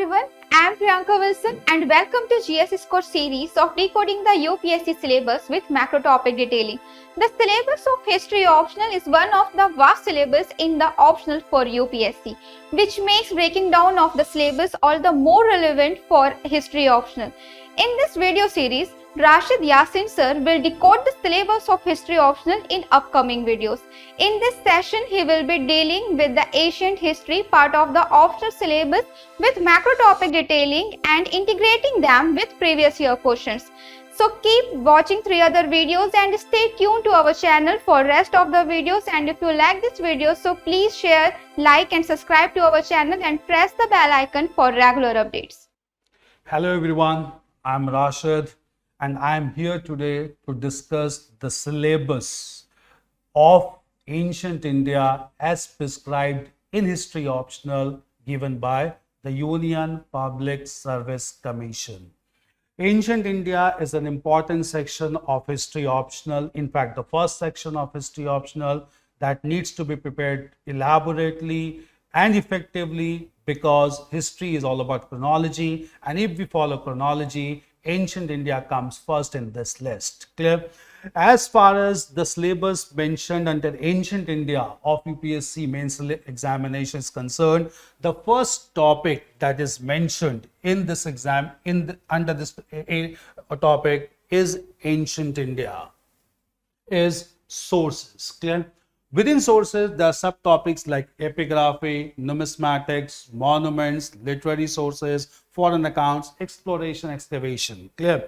everyone, I am Priyanka Wilson and welcome to GS Score series of decoding the UPSC syllabus with macro topic detailing. The syllabus of history optional is one of the vast syllabus in the optional for UPSC, which makes breaking down of the syllabus all the more relevant for history optional. In this video series, Rashid Yasin sir will decode the syllabus of history optional in upcoming videos. In this session, he will be dealing with the ancient history part of the optional syllabus with macro topic detailing and integrating them with previous year questions. So keep watching 3 other videos and stay tuned to our channel for rest of the videos, and if you like this video, so please share, like and subscribe to our channel and press the bell icon for regular updates. Hello everyone, I'm Rashid and I'm here today to discuss the syllabus of ancient India as prescribed in history optional given by the Union Public Service Commission. Ancient India is an important section of history optional. In fact, the first section of history optional that needs to be prepared elaborately and effectively, because history is all about chronology, and if we follow chronology, ancient India comes first in this list. Clear? As far as the syllabus mentioned under ancient India of UPSC mains examination is concerned, the first topic that is mentioned in this exam under this topic is ancient India, is sources. Clear? Within sources, there are subtopics like epigraphy, numismatics, monuments, literary sources, foreign accounts, exploration, excavation. Clear?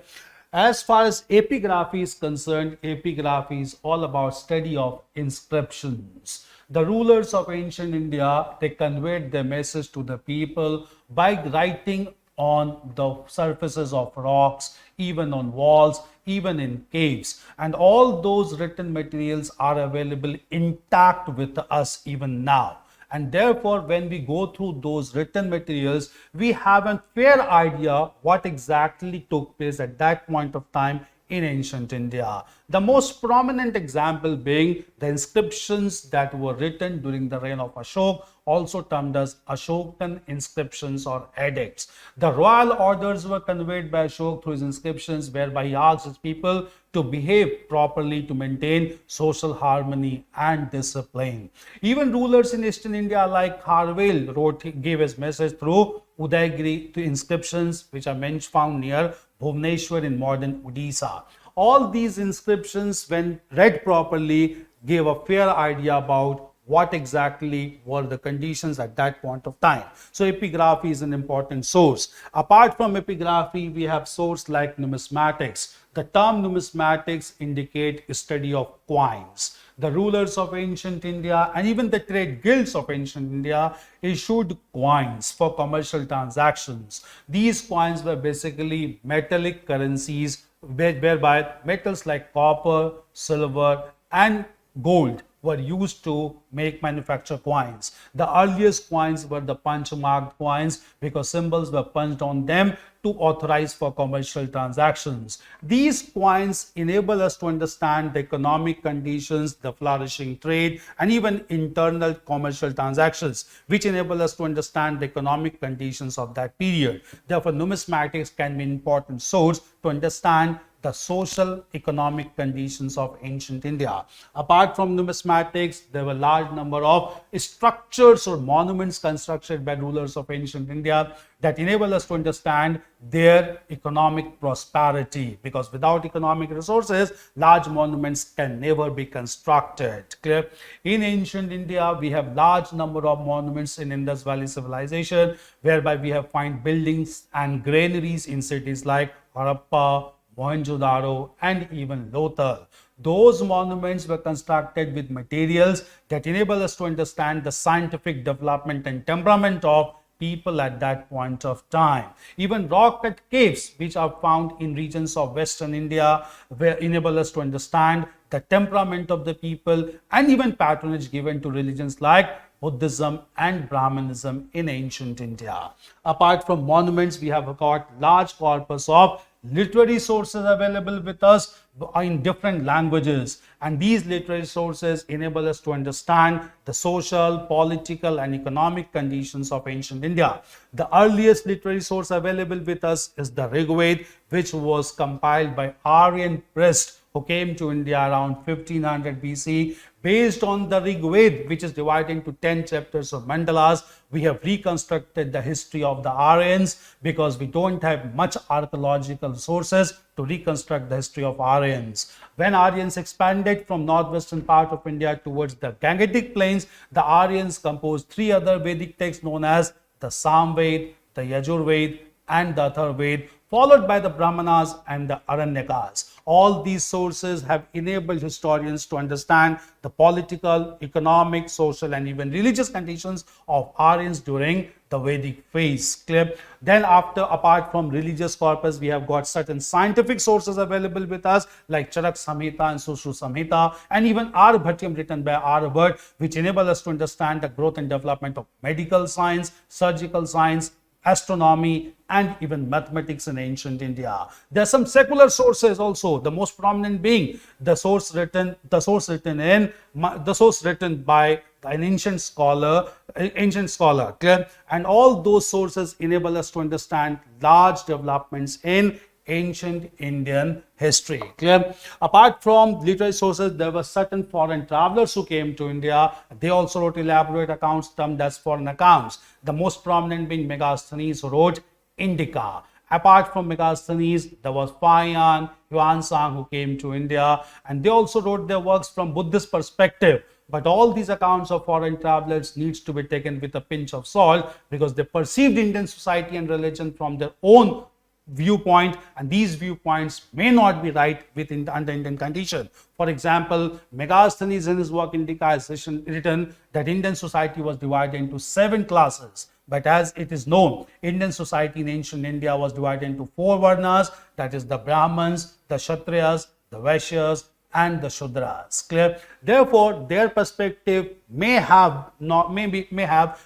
As far as epigraphy is concerned, epigraphy is all about study of inscriptions. The rulers of ancient India, they conveyed their message to the people by writing on the surfaces of rocks, even on walls, even in caves, and all those written materials are available intact with us even now. And therefore, when we go through those written materials, we have a fair idea what exactly took place at that point of time in ancient India. The most prominent example being the inscriptions that were written during the reign of Ashok, also termed as Ashokan inscriptions or edicts. The royal orders were conveyed by Ashok through his inscriptions, whereby he asked his people to behave properly to maintain social harmony and discipline. Even rulers in eastern India like Kharvel gave his message through Udaygiri to inscriptions which are found near Bhubaneswar in modern Odisha. All these inscriptions, when read properly, gave a fair idea about what exactly were the conditions at that point of time. So epigraphy is an important source. Apart from epigraphy, we have source like numismatics. The term numismatics indicate a study of coins. The rulers of ancient India and even the trade guilds of ancient India issued coins for commercial transactions. These coins were basically metallic currencies whereby metals like copper, silver and gold were used to manufacture coins. The earliest coins were the punch marked coins because symbols were punched on them to authorize for commercial transactions. These coins enable us to understand the economic conditions, the flourishing trade and even internal commercial transactions, which enable us to understand the economic conditions of that period. Therefore, numismatics can be an important source to understand the social economic conditions of ancient India. Apart from numismatics, there were a large number of structures or monuments constructed by rulers of ancient India that enable us to understand their economic prosperity, because without economic resources, large monuments can never be constructed. Clear? In ancient India, we have large number of monuments in Indus Valley civilization, whereby we have find buildings and granaries in cities like Harappa, Mohenjo-daro and even Lothal. Those monuments were constructed with materials that enable us to understand the scientific development and temperament of people at that point of time. Even rock-cut caves which are found in regions of Western India enable us to understand the temperament of the people and even patronage given to religions like Buddhism and Brahmanism in ancient India. Apart from monuments, we have got large corpus of literary sources available with us, in different languages, and these literary sources enable us to understand the social, political and economic conditions of ancient India. The earliest literary source available with us is the Rig Veda, which was compiled by Aryan priest who came to India around 1500 BC. Based on the Rig Veda, which is divided into 10 chapters of mandalas, we have reconstructed the history of the Aryans because we don't have much archaeological sources to reconstruct the history of Aryans. When Aryans expanded from northwestern part of India towards the Gangetic plains, the Aryans composed 3 other Vedic texts known as the Samved, the Yajurved and the Atharvaved, followed by the Brahmanas and the Aranyakas. All these sources have enabled historians to understand the political, economic, social and even religious conditions of Aryans during the Vedic phase. Clear? Then apart from religious corpus, we have got certain scientific sources available with us like Charak Samhita and Sushru Samhita and even Aryabhatyam written by Aryabhat, which enable us to understand the growth and development of medical science, surgical science, astronomy and even mathematics in ancient India. There are some secular sources also, the most prominent being the source written by an ancient scholar, clear? And all those sources enable us to understand large developments in ancient Indian history. Clear? Apart from literary sources, there were certain foreign travelers who came to India. They also wrote elaborate accounts termed as foreign accounts. The most prominent being Megasthenes, who wrote Indica. Apart from Megasthenes, there was Fayan, Yuansang who came to India, and they also wrote their works from Buddhist perspective. But all these accounts of foreign travelers needs to be taken with a pinch of salt because they perceived Indian society and religion from their own viewpoint, and these viewpoints may not be right under Indian condition. For example, Megasthenes in his work Indica has written that Indian society was divided into 7 classes. But as it is known, Indian society in ancient India was divided into 4 varnas, that is the Brahmins, the Kshatriyas, the Vaishyas and the Shudras. Clear? Therefore, their perspective may have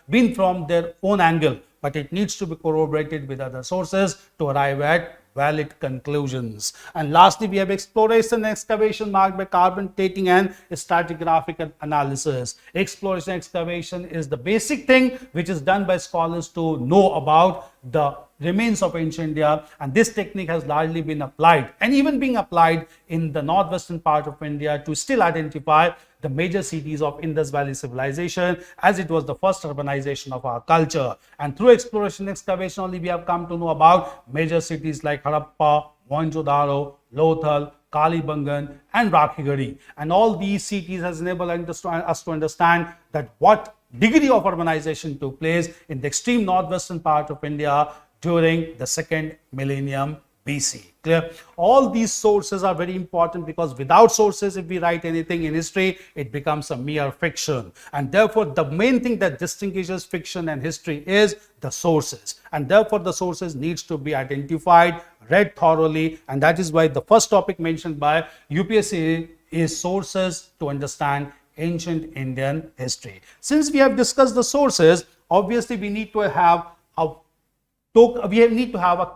been from their own angle, but it needs to be corroborated with other sources to arrive at valid conclusions. And lastly, we have exploration and excavation marked by carbon dating and stratigraphic analysis. Exploration and excavation is the basic thing which is done by scholars to know about the remains of ancient India, and this technique has largely been applied and even being applied in the northwestern part of India to still identify the major cities of Indus Valley civilization, as it was the first urbanization of our culture. And through exploration and excavation only we have come to know about major cities like Harappa, Mohenjo-daro, Lothal, Kalibangan and Rakhigari. And all these cities has enabled us to understand that what degree of urbanization took place in the extreme northwestern part of India during the 2nd millennium BC. Clear? All these sources are very important because without sources, if we write anything in history, it becomes a mere fiction. And therefore, the main thing that distinguishes fiction and history is the sources. And therefore, the sources needs to be identified, read thoroughly. And that is why the first topic mentioned by UPSC is sources to understand ancient Indian history. Since we have discussed the sources, obviously we need to have a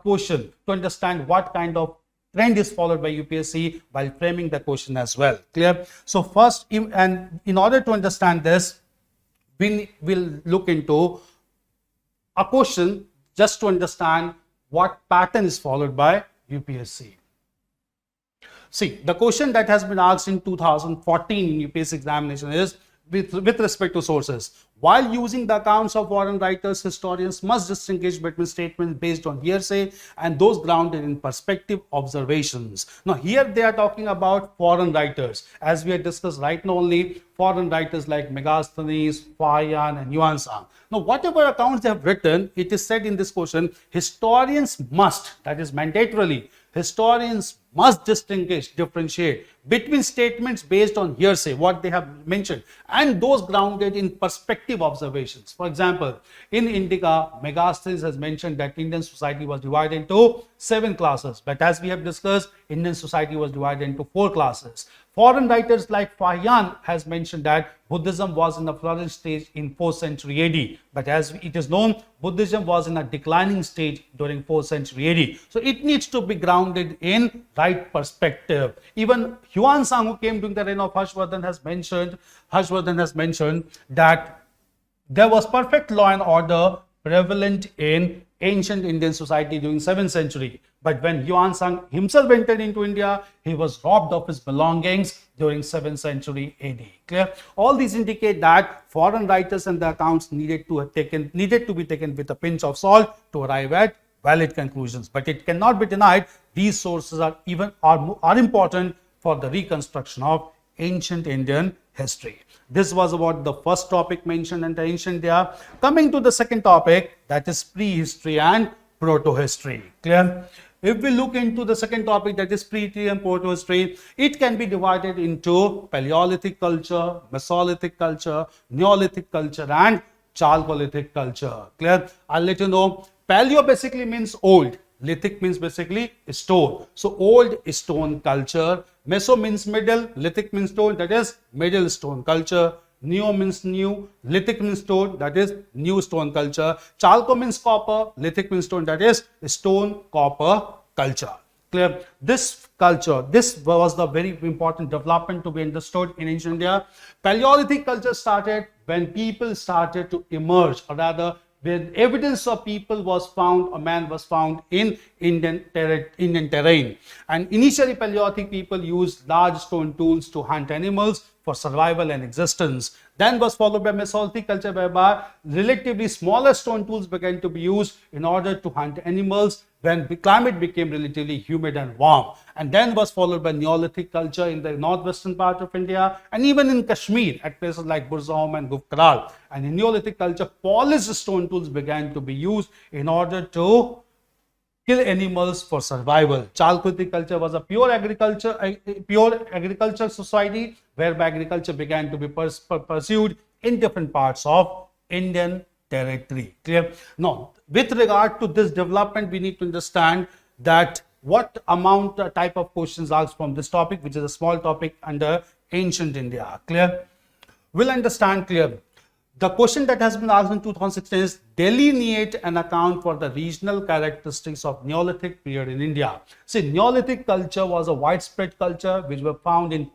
question to understand what kind of trend is followed by UPSC while framing the question as well. Clear? So first, in order to understand this, we will look into a question just to understand what pattern is followed by UPSC. See, the question that has been asked in 2014 in UPSC examination is with respect to sources. While using the accounts of foreign writers, historians must distinguish between statements based on hearsay and those grounded in perspective observations. Now, here they are talking about foreign writers. As we had discussed right now, only foreign writers like Megasthenes, Fayan and Yuansang. Now, whatever accounts they have written, it is said in this question, historians must, that is mandatorily, historians must differentiate between statements based on hearsay, what they have mentioned, and those grounded in perspective observations. For example, in Indica, Megasthenes has mentioned that Indian society was divided into 7 classes. But as we have discussed, Indian society was divided into 4 classes. Foreign writers like Fahian has mentioned that Buddhism was in a flourish stage in 4th century AD. But as it is known, Buddhism was in a declining stage during 4th century AD. So it needs to be grounded in right perspective. Even Huan Sang, who came during the reign of Harshvardhan, has mentioned that there was perfect law and order prevalent in ancient Indian society during 7th century. But when Yuan Sang himself entered into India, he was robbed of his belongings during 7th century AD. Clear? All these indicate that foreign writers and the accounts needed to be taken with a pinch of salt to arrive at valid conclusions. But it cannot be denied these sources are important for the reconstruction of ancient Indian history. This was about the first topic mentioned in the ancient India. Coming to the second topic, that is prehistory and proto-history. Clear? If we look into the second topic, that is prehistory and proto-history, it can be divided into Paleolithic culture, Mesolithic culture, Neolithic culture and Chalcolithic culture. Clear? I'll let you know. Paleo basically means old. Lithic means basically stone. So old stone culture. Meso means middle. Lithic means stone. That is middle stone culture. Neo means new. Lithic means stone. That is new stone culture. Chalco means copper. Lithic means stone. That is stone copper culture. Clear? This culture, this was the very important development to be understood in ancient India. Paleolithic culture started when people started to emerge, or rather when evidence of people was found, a man was found in Indian terrain. And initially Paleolithic people used large stone tools to hunt animals for survival and existence. Then was followed by Mesolithic culture, whereby relatively smaller stone tools began to be used in order to hunt animals when the climate became relatively humid and warm. And then was followed by Neolithic culture in the northwestern part of India and even in Kashmir at places like Burzahom and Gufkaral. And in Neolithic culture, polished stone tools began to be used in order to kill animals for survival. Chalcolithic culture was a pure agriculture society whereby agriculture began to be pursued in different parts of Indian territory. Clear? Now, with regard to this development, we need to understand that what type of questions asked from this topic, which is a small topic under ancient India. Clear? We'll understand clear. The question that has been asked in 2016 is delineate and account for the regional characteristics of Neolithic period in India. See, Neolithic culture was a widespread culture which were found in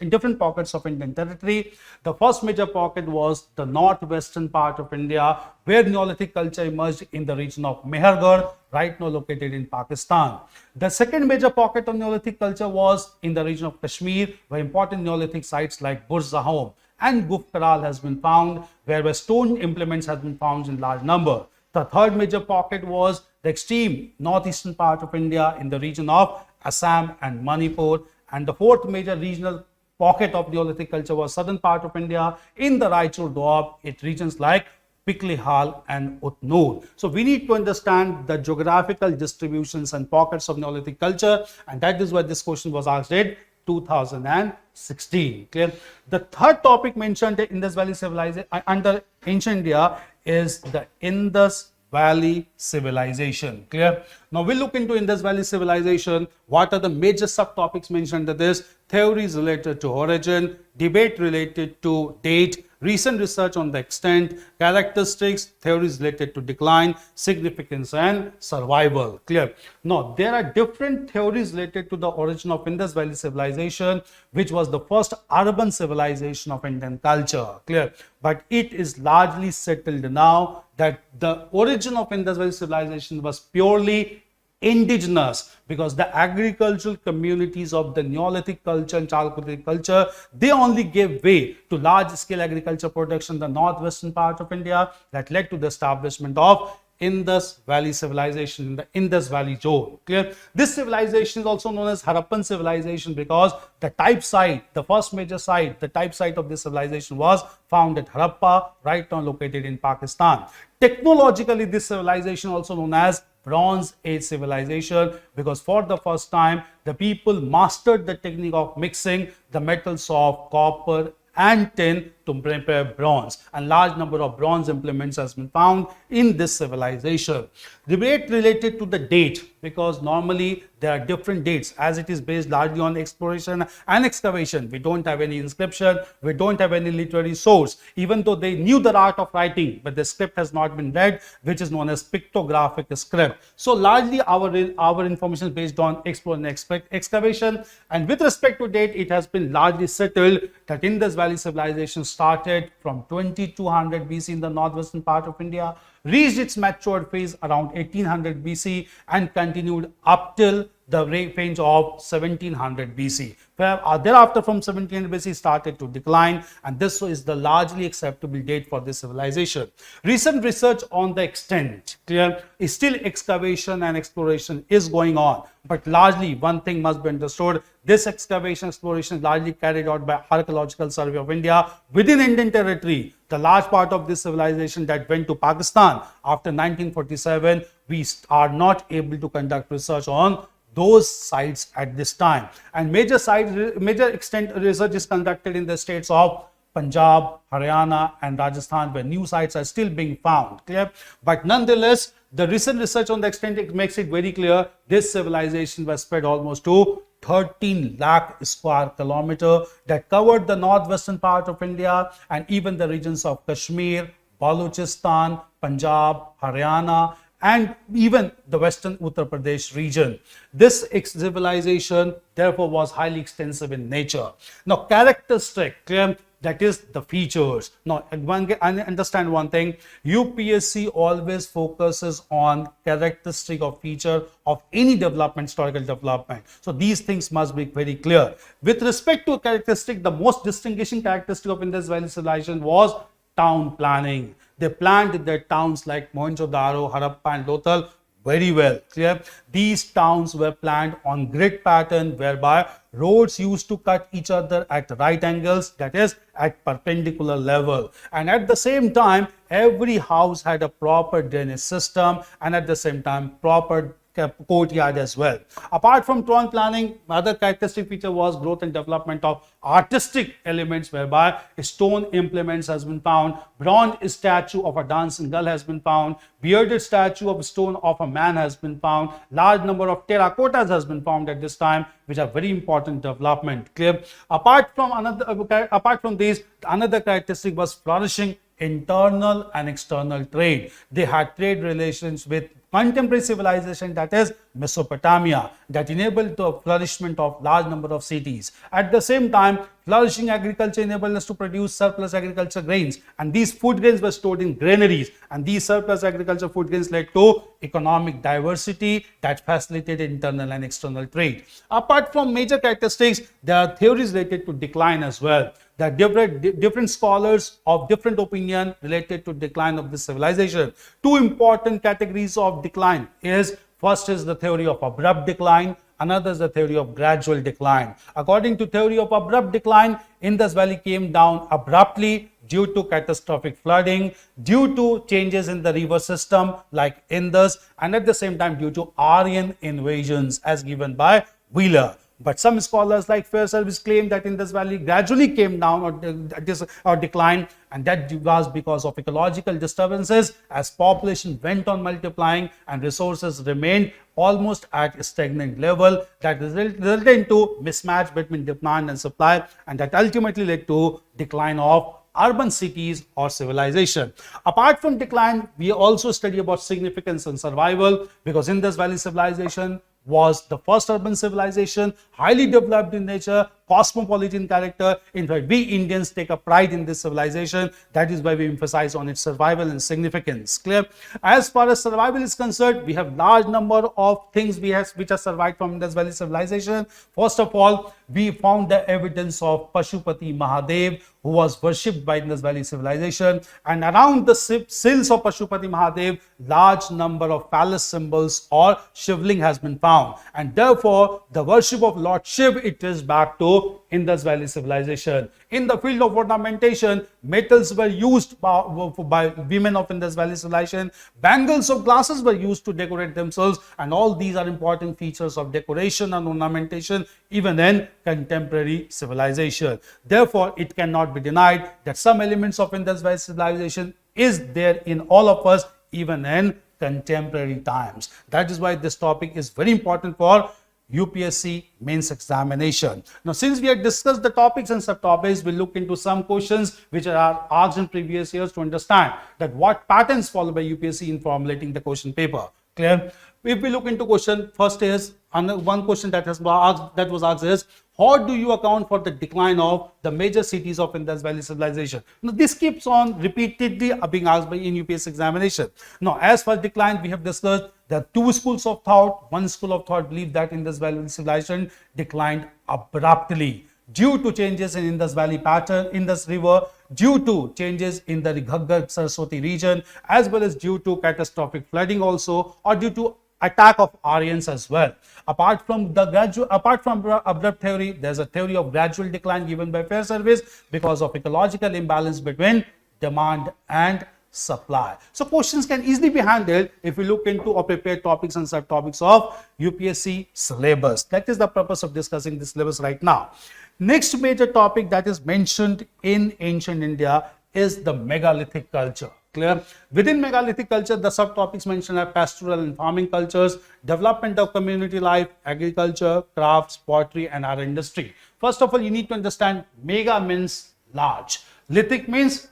different pockets of Indian territory. The first major pocket was the northwestern part of India, where Neolithic culture emerged in the region of Mehergarh, right now located in Pakistan. The second major pocket of Neolithic culture was in the region of Kashmir, where important Neolithic sites like Burzahom and Gufkaral has been found, where stone implements has been found in large number. The third major pocket was the extreme northeastern part of India in the region of Assam and Manipur. And the fourth major regional pocket of Neolithic culture was southern part of India in the Raichur Doab, it regions like Piklihal and Utnur. So we need to understand the geographical distributions and pockets of Neolithic culture, and that is why this question was asked in 2016. Clear? The third topic mentioned in Indus Valley civilization under ancient India is the Indus Valley civilization. Clear? Now we'll look into Indus Valley civilization. What are the major subtopics mentioned under this? Theories related to origin, debate related to date, recent research on the extent, characteristics, theories related to decline, significance and survival. Clear? Now there are different theories related to the origin of Indus Valley civilization, which was the first urban civilization of Indian culture. Clear? But it is largely settled now that the origin of Indus Valley civilization was purely indigenous, because the agricultural communities of the Neolithic culture and Chalcolithic culture, they only gave way to large scale agriculture production in the northwestern part of India that led to the establishment of Indus Valley civilization in the Indus Valley zone. Clear? This civilization is also known as Harappan civilization because the type site, the first major site, the type site of this civilization was found at Harappa, right now located in Pakistan. Technologically, this civilization also known as Bronze Age civilization, because for the first time the people mastered the technique of mixing the metals of copper and tin to prepare bronze, and large number of bronze implements has been found in this civilization. Debate related to the date, because normally there are different dates as it is based largely on exploration and excavation. We don't have any inscription, we don't have any literary source, even though they knew the art of writing, but the script has not been read, which is known as pictographic script. So largely our information is based on exploration and excavation, and with respect to date, it has been largely settled that Indus Valley civilization started from 2200 BC in the northwestern part of India, reached its matured phase around 1800 BC and continued up till the range of 1700 BC. Thereafter from 1700 BC started to decline, and this is the largely acceptable date for this civilization. Recent research on the extent, is still excavation and exploration is going on, but largely one thing must be understood: this excavation exploration is largely carried out by Archaeological Survey of India within Indian territory. The large part of this civilization that went to Pakistan after 1947, we are not able to conduct research on those sites at this time, and major extent research is conducted in the states of Punjab, Haryana and Rajasthan, where new sites are still being found. Clear? But nonetheless, the recent research on the extent makes it very clear this civilization was spread almost to 13 lakh square kilometer that covered the northwestern part of India and even the regions of Kashmir, Balochistan, Punjab, Haryana, and even the western Uttar Pradesh region. This civilization therefore was highly extensive in nature. Now, characteristic, that is the features. Now, understand one thing: UPSC always focuses on characteristic of feature of any development, historical development. So these things must be very clear. With respect to characteristic, the most distinguishing characteristic of Indus Valley civilization was town planning. They planned their towns like Mohenjo-daro, Harappa and Lothal very well. Clear? These towns were planned on grid pattern, whereby roads used to cut each other at right angles, that is at perpendicular level, and at the same time every house had a proper drainage system and at the same time proper courtyard as well. Apart from town planning, other characteristic feature was growth and development of artistic elements, whereby stone implements has been found, bronze statue of a dancing girl has been found, bearded statue of stone of a man has been found, large number of terracottas has been found at this time, which are very important development. Clear? Apart from these, another characteristic was flourishing internal and external trade. They had trade relations with contemporary civilization, that is Mesopotamia, that enabled the flourishment of large number of cities. At the same time, flourishing agriculture enabled us to produce surplus agriculture grains, and these food grains were stored in granaries, and these surplus agriculture food grains led to economic diversity that facilitated internal and external trade. Apart from major characteristics, there are theories related to decline as well. There are different scholars of different opinion related to decline of this civilization. Two important categories of decline is, first is the theory of abrupt decline, another is the theory of gradual decline. According to theory of abrupt decline, Indus Valley came down abruptly due to catastrophic flooding, due to changes in the river system like Indus, and at the same time due to Aryan invasions as given by Wheeler. But some scholars like Fairservice claim that Indus Valley gradually came down or declined, and that was because of ecological disturbances as population went on multiplying and resources remained almost at a stagnant level, that resulted into mismatch between demand and supply, and that ultimately led to decline of urban cities or civilization. Apart from decline, we also study about significance and survival, because Indus Valley civilization was the first urban civilization, highly developed in nature, cosmopolitan character. In fact, we Indians take a pride in this civilization. That is why we emphasize on its survival and significance. Clear? As far as survival is concerned, we have large number of things which are survived from Indus Valley civilization. First of all, we found the evidence of Pashupati Mahadev, who was worshipped by Indus Valley civilization, and around the sills of Pashupati Mahadev, large number of palace symbols or shivling has been found, and therefore the worship of Lord Shiv, it is back to to Indus Valley civilization. In the field of ornamentation, metals were used by women of Indus Valley civilization. Bangles of glasses were used to decorate themselves, and all these are important features of decoration and ornamentation even in contemporary civilization. Therefore, it cannot be denied that some elements of Indus Valley civilization is there in all of us even in contemporary times. That is why this topic is very important for UPSC mains examination. Now, since we have discussed the topics and subtopics, we'll look into some questions which are asked in previous years to understand that what patterns followed by UPSC in formulating the question paper. Clear? If we look into question, first is one question that was asked is, how do you account for the decline of the major cities of Indus Valley civilization? Now, this keeps on repeatedly being asked by in UPSC examination. Now, as for decline, we have discussed there are two schools of thought. One school of thought believed that Indus Valley civilization declined abruptly due to changes in Indus Valley pattern, Indus River, due to changes in the Ghaggar Saraswati region, as well as due to catastrophic flooding also, or due to attack of Aryans as well. Apart from abrupt theory, there's a theory of gradual decline given by Fair Service because of ecological imbalance between demand and supply. So questions can easily be handled if we look into or prepare topics and subtopics of UPSC syllabus. That is the purpose of discussing the syllabus right now. Next major topic that is mentioned in ancient India is the megalithic culture. Clear? Within megalithic culture, the subtopics mentioned are pastoral and farming cultures, development of community life, agriculture, crafts, pottery, and our industry. First of all, you need to understand mega means large. Lithic means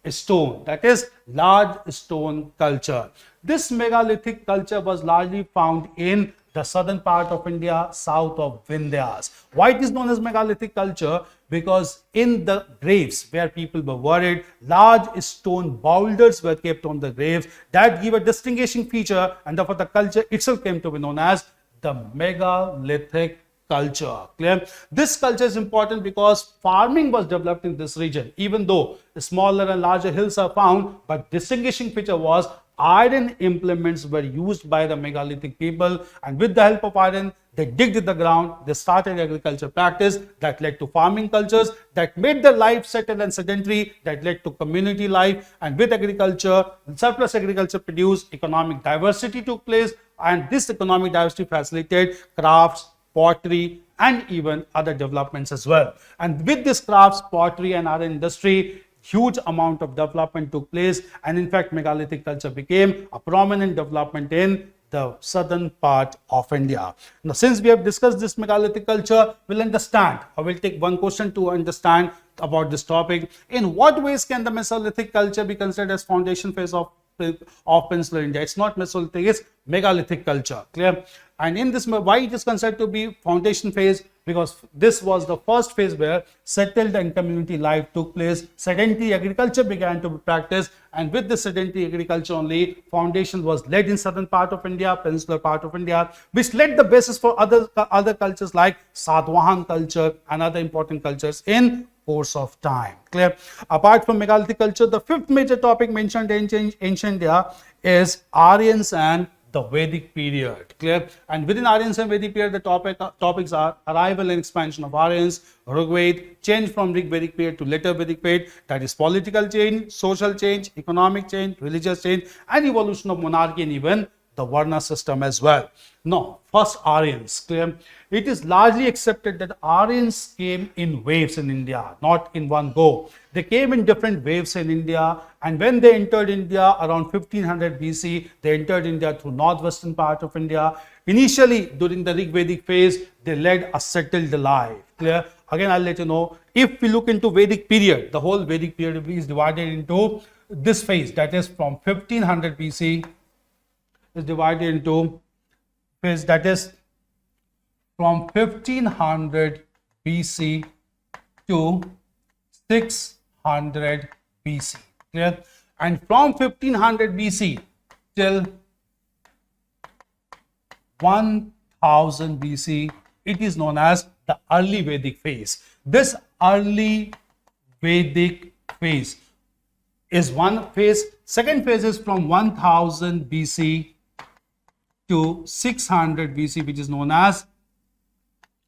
stone, that is large stone culture. This megalithic culture was largely found in the southern part of India, south of Vindhyas. Why it is known as megalithic culture? Because in the graves where people were buried, large stone boulders were kept on the graves that give a distinguishing feature, and therefore the culture itself came to be known as the megalithic culture. Clear? This culture is important because farming was developed in this region, even though smaller and larger hills are found, but distinguishing feature was iron implements were used by the megalithic people, and with the help of iron they digged the ground, they started agriculture practice that led to farming cultures that made their life settled and sedentary, that led to community life, and with agriculture, surplus agriculture produced, economic diversity took place, and this economic diversity facilitated crafts, pottery, and even other developments as well. And with this crafts, pottery, and other industry, huge amount of development took place, and in fact megalithic culture became a prominent development in the southern part of India. Now, since we have discussed this megalithic culture, we'll understand, or we'll take one question to understand about this topic. In what ways can the Mesolithic culture be considered as foundation phase of Peninsular India? It's not Mesolithic, it's megalithic culture. Clear? And in this, why it is considered to be foundation phase? Because this was the first phase where settled and community life took place. Sedentary agriculture began to be practiced, and with the sedentary agriculture only, foundation was laid in southern part of India, peninsular part of India, which laid the basis for other cultures like Satwahan culture and other important cultures in course of time. Clear? Apart from megalithic culture, the fifth major topic mentioned in ancient India is Aryans and the Vedic period. Clear? And within Aryans and Vedic period, the topics are arrival and expansion of Aryans, Rigved, change from Rig Vedic period to later Vedic period, that is political change, social change, economic change, religious change, and evolution of monarchy and even the Varna system as well. Now, first Aryans. Clear? It is largely accepted that Aryans came in waves in India, not in one go. They came in different waves in India, and when they entered India around 1500 BC, they entered India through northwestern part of India. Initially, during the Rig Vedic phase, they led a settled life. Clear? Again, I'll let you know. If we look into Vedic period, the whole Vedic period is divided into this phase, that is from 1500 BC is divided into phase that is from 1500 BC to 600 BC. Clear? And from 1500 BC till 1000 BC, it is known as the early Vedic phase. This early Vedic phase is one phase. Second phase is from 1000 BC to 600 BC, which is known as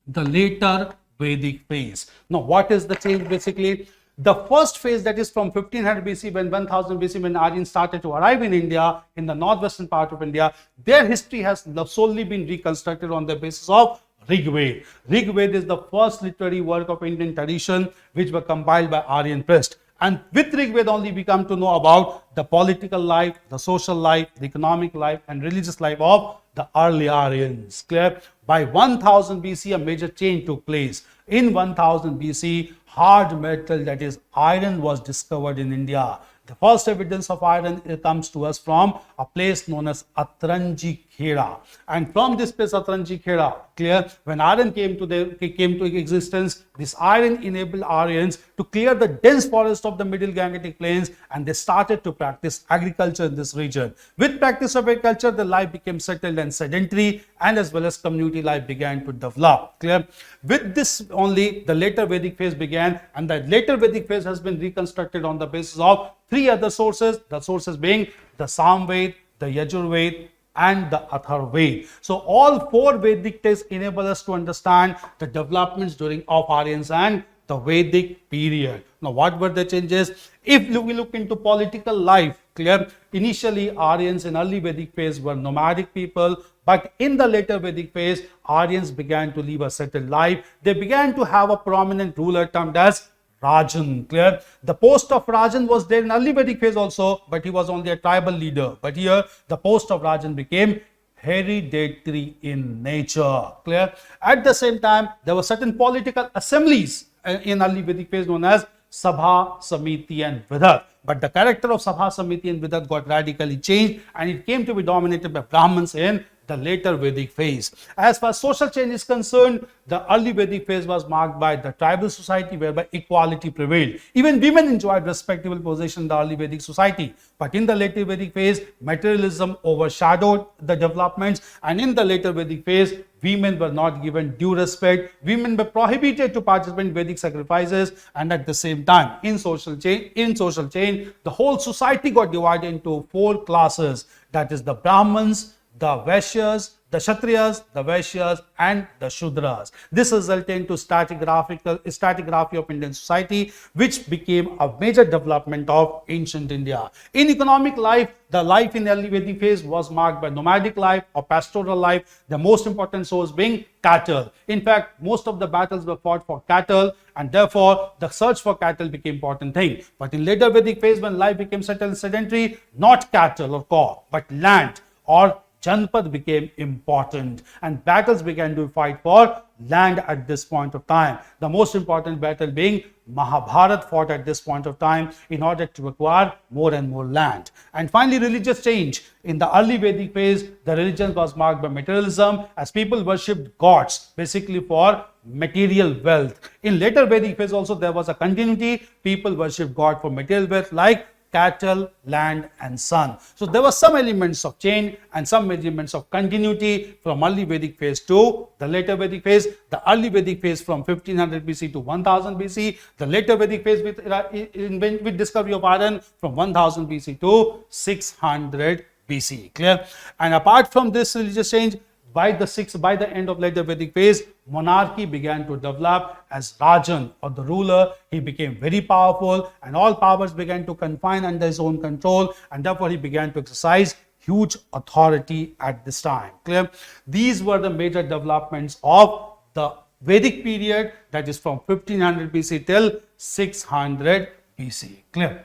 the later Vedic phase. Now, what is the change basically? The first phase, that is from 1500 BC, when 1000 BC, when Aryans started to arrive in India, in the northwestern part of India, their history has solely been reconstructed on the basis of Rig Veda. Rig Veda is the first literary work of Indian tradition which were compiled by Aryan priest. And with Rig Veda only we come to know about the political life, the social life, the economic life and religious life of the early Aryans. Clear? By 1000 BC, a major change took place. In 1000 BC, hard metal, that is iron, was discovered in India. The first evidence of iron comes to us from a place known as Atranji Khera. And from this place, Atranji Khera, clear, when iron came to existence, this iron enabled Aryans to clear the dense forest of the Middle Gangetic Plains, and they started to practice agriculture in this region. With practice of agriculture, the life became settled and sedentary, and as well as community life began to develop. Clear? With this only, the later Vedic phase began, and the later Vedic phase has been reconstructed on the basis of three other sources, the sources being the Samved, the Yajurved, and the Atharvaved. So all four Vedic texts enable us to understand the developments during of Aryans and the Vedic period. Now, what were the changes? If we look into political life, clear, initially Aryans in early Vedic phase were nomadic people, but in the later Vedic phase, Aryans began to live a settled life. They began to have a prominent ruler termed as Rajan. Clear? The post of Rajan was there in early Vedic phase also, but he was only a tribal leader. But here, the post of Rajan became hereditary in nature. Clear? At the same time, there were certain political assemblies in early Vedic phase known as Sabha, Samiti and Vidhat. But the character of Sabha, Samiti and Vidhat got radically changed, and it came to be dominated by Brahmins in the later Vedic phase. As far as social change is concerned, the early Vedic phase was marked by the tribal society whereby equality prevailed. Even women enjoyed respectable position in the early Vedic society. But in the later Vedic phase, materialism overshadowed the developments, and in the later Vedic phase, women were not given due respect. Women were prohibited to participate in Vedic sacrifices, and at the same time, in social change, the whole society got divided into four classes. That is the Brahmins, the Vaishyas, the Kshatriyas, the Vaishyas and the Shudras. This resulted into stratigraphy of Indian society, which became a major development of ancient India. In economic life, the life in early Vedic phase was marked by nomadic life or pastoral life, the most important source being cattle. In fact, most of the battles were fought for cattle, and therefore the search for cattle became important thing. But in later Vedic phase, when life became settled and sedentary, not cattle or cow, but land or Janpad became important, and battles began to fight for land at this point of time. The most important battle being Mahabharata fought at this point of time in order to acquire more and more land. And finally, religious change. In the early Vedic phase, the religion was marked by materialism, as people worshipped gods basically for material wealth. In later Vedic phase also there was a continuity. People worshipped God for material wealth like cattle, land and sun. So there were some elements of change and some elements of continuity from early Vedic phase to the later Vedic phase. The early Vedic phase from 1500 BC to 1000 BC. The later Vedic phase with discovery of iron from 1000 BC to 600 BC. Clear? And apart from this religious change, by the end of later Vedic phase, monarchy began to develop. As Rajan or the ruler, he became very powerful, and all powers began to confine under his own control, and therefore he began to exercise huge authority at this time. Clear? These were the major developments of the Vedic period, that is from 1500 BC till 600 BC. Clear?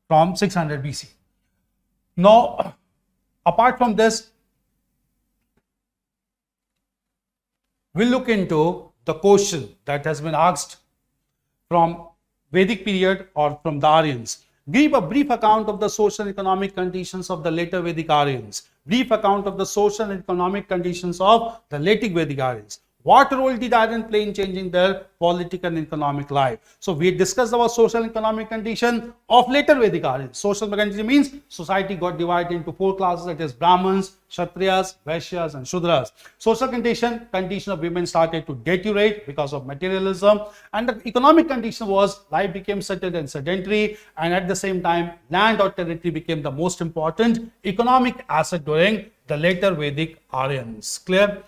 From 600 BC. Now, apart from this, we'll look into the question that has been asked from Vedic period or from the Aryans. Give a brief account of the social and economic conditions of the later Vedic Aryans. Brief account of the social and economic conditions of the later Vedic Aryans. What role did iron play in changing their political and economic life? So we discussed about social and economic condition of later Vedic Aryans. Social condition means society got divided into four classes, that is Brahmins, Kshatriyas, Vaishyas and Shudras. Social condition of women started to deteriorate because of materialism, and the economic condition was life became settled and sedentary, and at the same time land or territory became the most important economic asset during the later Vedic Aryans. Clear?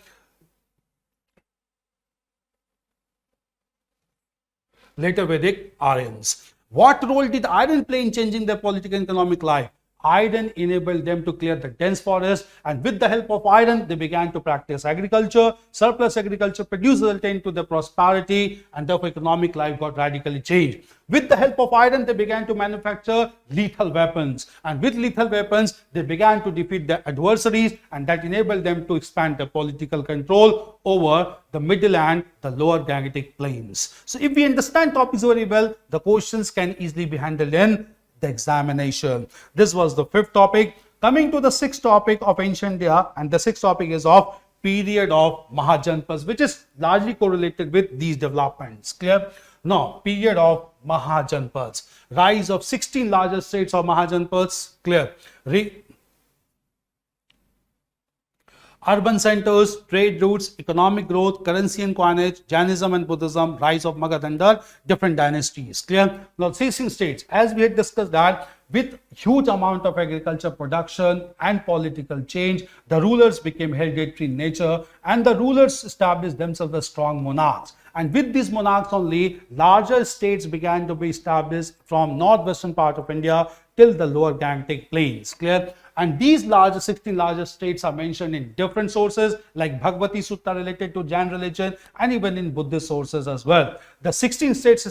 later Vedic Aryans. What role did iron play in changing their political and economic life? Iron enabled them to clear the dense forest, and with the help of iron, they began to practice agriculture. Surplus agriculture produced resulted to their prosperity, and therefore economic life got radically changed. With the help of iron, they began to manufacture lethal weapons, and with lethal weapons, they began to defeat their adversaries, and that enabled them to expand their political control over the middle and the lower Gangetic plains. So if we understand topics very well, the questions can easily be handled in the examination. This was the fifth topic. Coming to the sixth topic of ancient India, and the sixth topic is of period of Mahajanpas, which is largely correlated with these developments. Clear? Now, period of Mahajanpas, rise of 16 larger states of Mahajanpas. Clear? Urban centers, trade routes, economic growth, currency and coinage, Jainism and Buddhism, rise of Magad under different dynasties. Clear? Now, 16 states, as we had discussed that with huge amount of agriculture production and political change, the rulers became hereditary in nature, and the rulers established themselves as strong monarchs. And with these monarchs only, larger states began to be established from northwestern part of India till the lower Gangetic plains. Clear? And these 16 largest states are mentioned in different sources like Bhagavati Sutta related to Jain religion, and even in Buddhist sources as well. The 16 states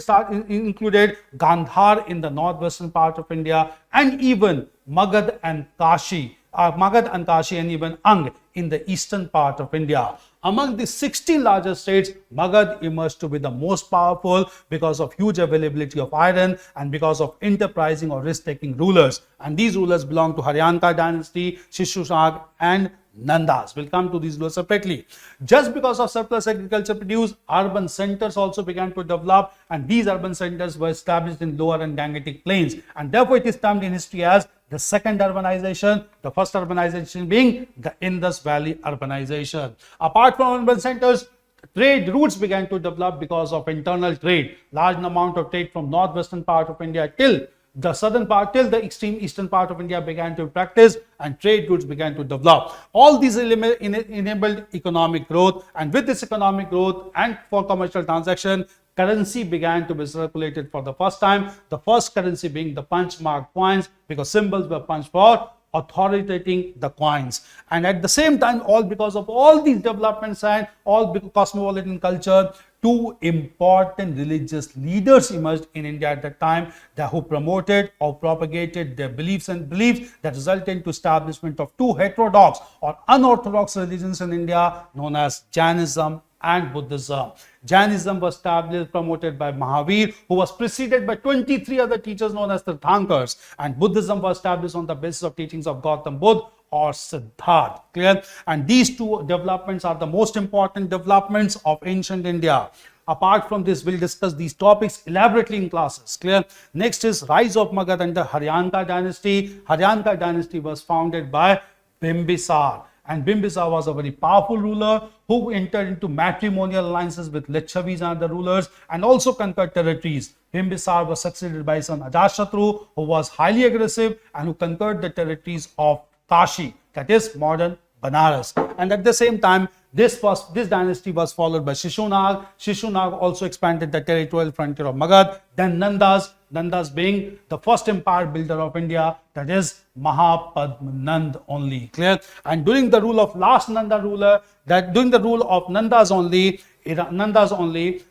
included Gandhar in the northwestern part of India, and even Magad and Kashi, and even Ang in the eastern part of India. Among the 16 largest states, Magad emerged to be the most powerful because of huge availability of iron and because of enterprising or risk-taking rulers. And these rulers belong to Haryanka dynasty, Shishupag and Nandas. We'll come to these rulers separately. Just because of surplus agriculture produced, urban centers also began to develop, and these urban centers were established in lower and Gangetic plains. And therefore, it is termed in history as the second urbanization, the first urbanization being the Indus Valley urbanization. Apart from urban centers, trade routes began to develop because of internal trade. Large amount of trade from northwestern part of India till the southern part, till the extreme eastern part of India began to practice, and trade routes began to develop. All these enabled economic growth, and with this economic growth and for commercial transaction, currency began to be circulated for the first time. The first currency being the punch mark coins, because symbols were punched for authoritating the coins. And at the same time, all because of all these developments and all cosmopolitan culture, two important religious leaders emerged in India at that time, who promoted or propagated their beliefs that resulted into establishment of two heterodox or unorthodox religions in India, known as Jainism and Buddhism. Jainism was established, promoted by Mahavir, who was preceded by 23 other teachers known as Tirthankars, and Buddhism was established on the basis of teachings of Gautam Buddha or Siddhartha. Clear? And these two developments are the most important developments of ancient India. Apart from this, we'll discuss these topics elaborately in classes. Clear? Next is rise of Magad under Haryanka dynasty. Haryanka dynasty was founded by Bimbisar. And Bimbisar was a very powerful ruler who entered into matrimonial alliances with Licchavis and other rulers, and also conquered territories. Bimbisar was succeeded by his son Ajatashatru, who was highly aggressive and who conquered the territories of Kashi, that is modern Banaras. And at the same time, this dynasty was followed by Shishunag. Shishunag also expanded the territorial frontier of Magad. Then Nandas being the first empire builder of India, that is Mahapadmanand only. Clear? And during the rule of last Nanda ruler, during the rule of Nandas only,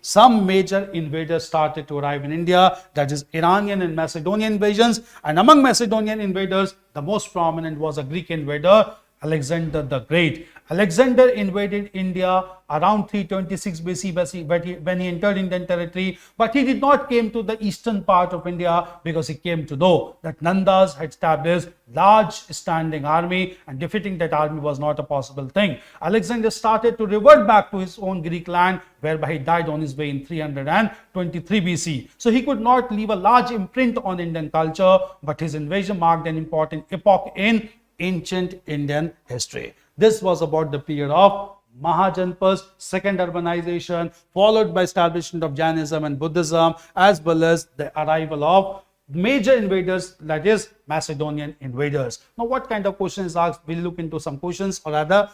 some major invaders started to arrive in India, that is Iranian and Macedonian invasions. And among Macedonian invaders, the most prominent was a Greek invader, Alexander the Great. Alexander invaded India around 326 BC when he entered Indian territory, but he did not came to the eastern part of India because he came to know that Nandas had established large standing army, and defeating that army was not a possible thing. Alexander started to revert back to his own Greek land, whereby he died on his way in 323 BC. So he could not leave a large imprint on Indian culture, but his invasion marked an important epoch in ancient Indian history. This was about the period of Mahajanpas, second urbanization, followed by establishment of Jainism and Buddhism, as well as the arrival of major invaders, that is Macedonian invaders. Now, what kind of question is asked? We'll look into some questions, or rather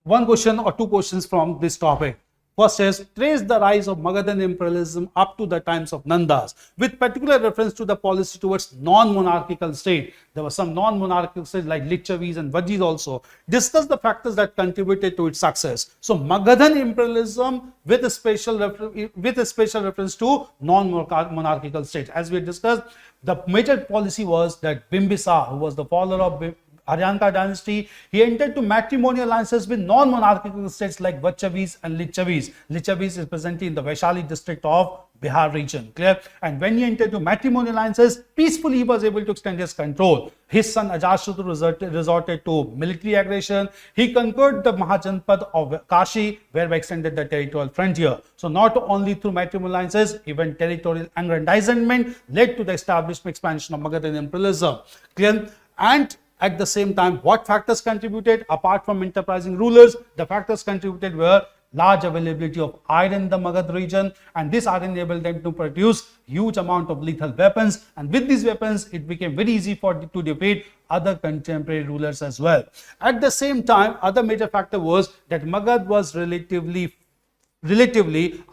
one question or two questions from this topic. First is trace the rise of Magadhan imperialism up to the times of Nandas, with particular reference to the policy towards non-monarchical state. There were some non-monarchical states like Lichavis and Vajis also. Discuss the factors that contributed to its success. So Magadhan imperialism with a special reference to non-monarchical states. As we discussed, the major policy was that Bimbisar, who was the follower of Aryanka dynasty, he entered to matrimonial alliances with non-monarchical states like Vachavis and Lichavis. Lichavis is presently in the Vaishali district of Bihar region, clear? And when he entered to matrimonial alliances, peacefully he was able to extend his control. His son Ajatashatru resorted to military aggression. He conquered the Mahajanpad of Kashi, whereby extended the territorial frontier. So not only through matrimonial alliances, even territorial aggrandizement led to the establishment expansion of Magadhan imperialism, clear? And at the same time, what factors contributed? Apart from enterprising rulers, the factors contributed were large availability of iron in the Magadh region, and this iron enabled them to produce huge amount of lethal weapons, and with these weapons it became very easy to defeat other contemporary rulers as well. At the same time, other major factor was that Magadh was relatively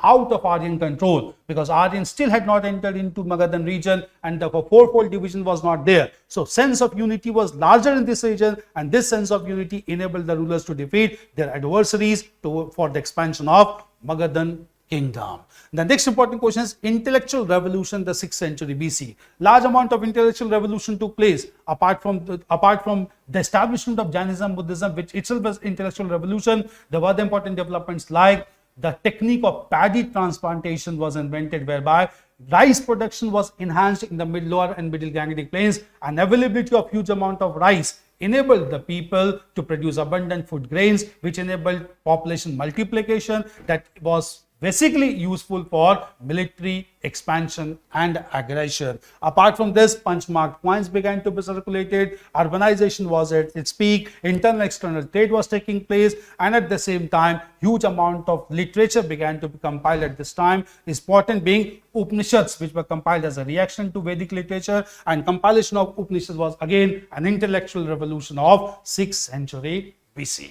out of Aryan control, because Aryan still had not entered into Magadhan region, and the fourfold division was not there. So sense of unity was larger in this region, and this sense of unity enabled the rulers to defeat their adversaries for the expansion of Magadhan kingdom. The next important question is intellectual revolution, the 6th century BC. Large amount of intellectual revolution took place apart from the establishment of Jainism, Buddhism, which itself was intellectual revolution. There were the important developments like the technique of paddy transplantation was invented, whereby rice production was enhanced in the lower and middle Gangetic plains, and availability of huge amount of rice enabled the people to produce abundant food grains, which enabled population multiplication that was basically useful for military expansion and aggression. Apart from this, punch-marked coins began to be circulated, urbanization was at its peak, internal external trade was taking place, and at the same time, huge amount of literature began to be compiled at this time. Important being Upanishads, which were compiled as a reaction to Vedic literature, and compilation of Upanishads was again an intellectual revolution of 6th century BC.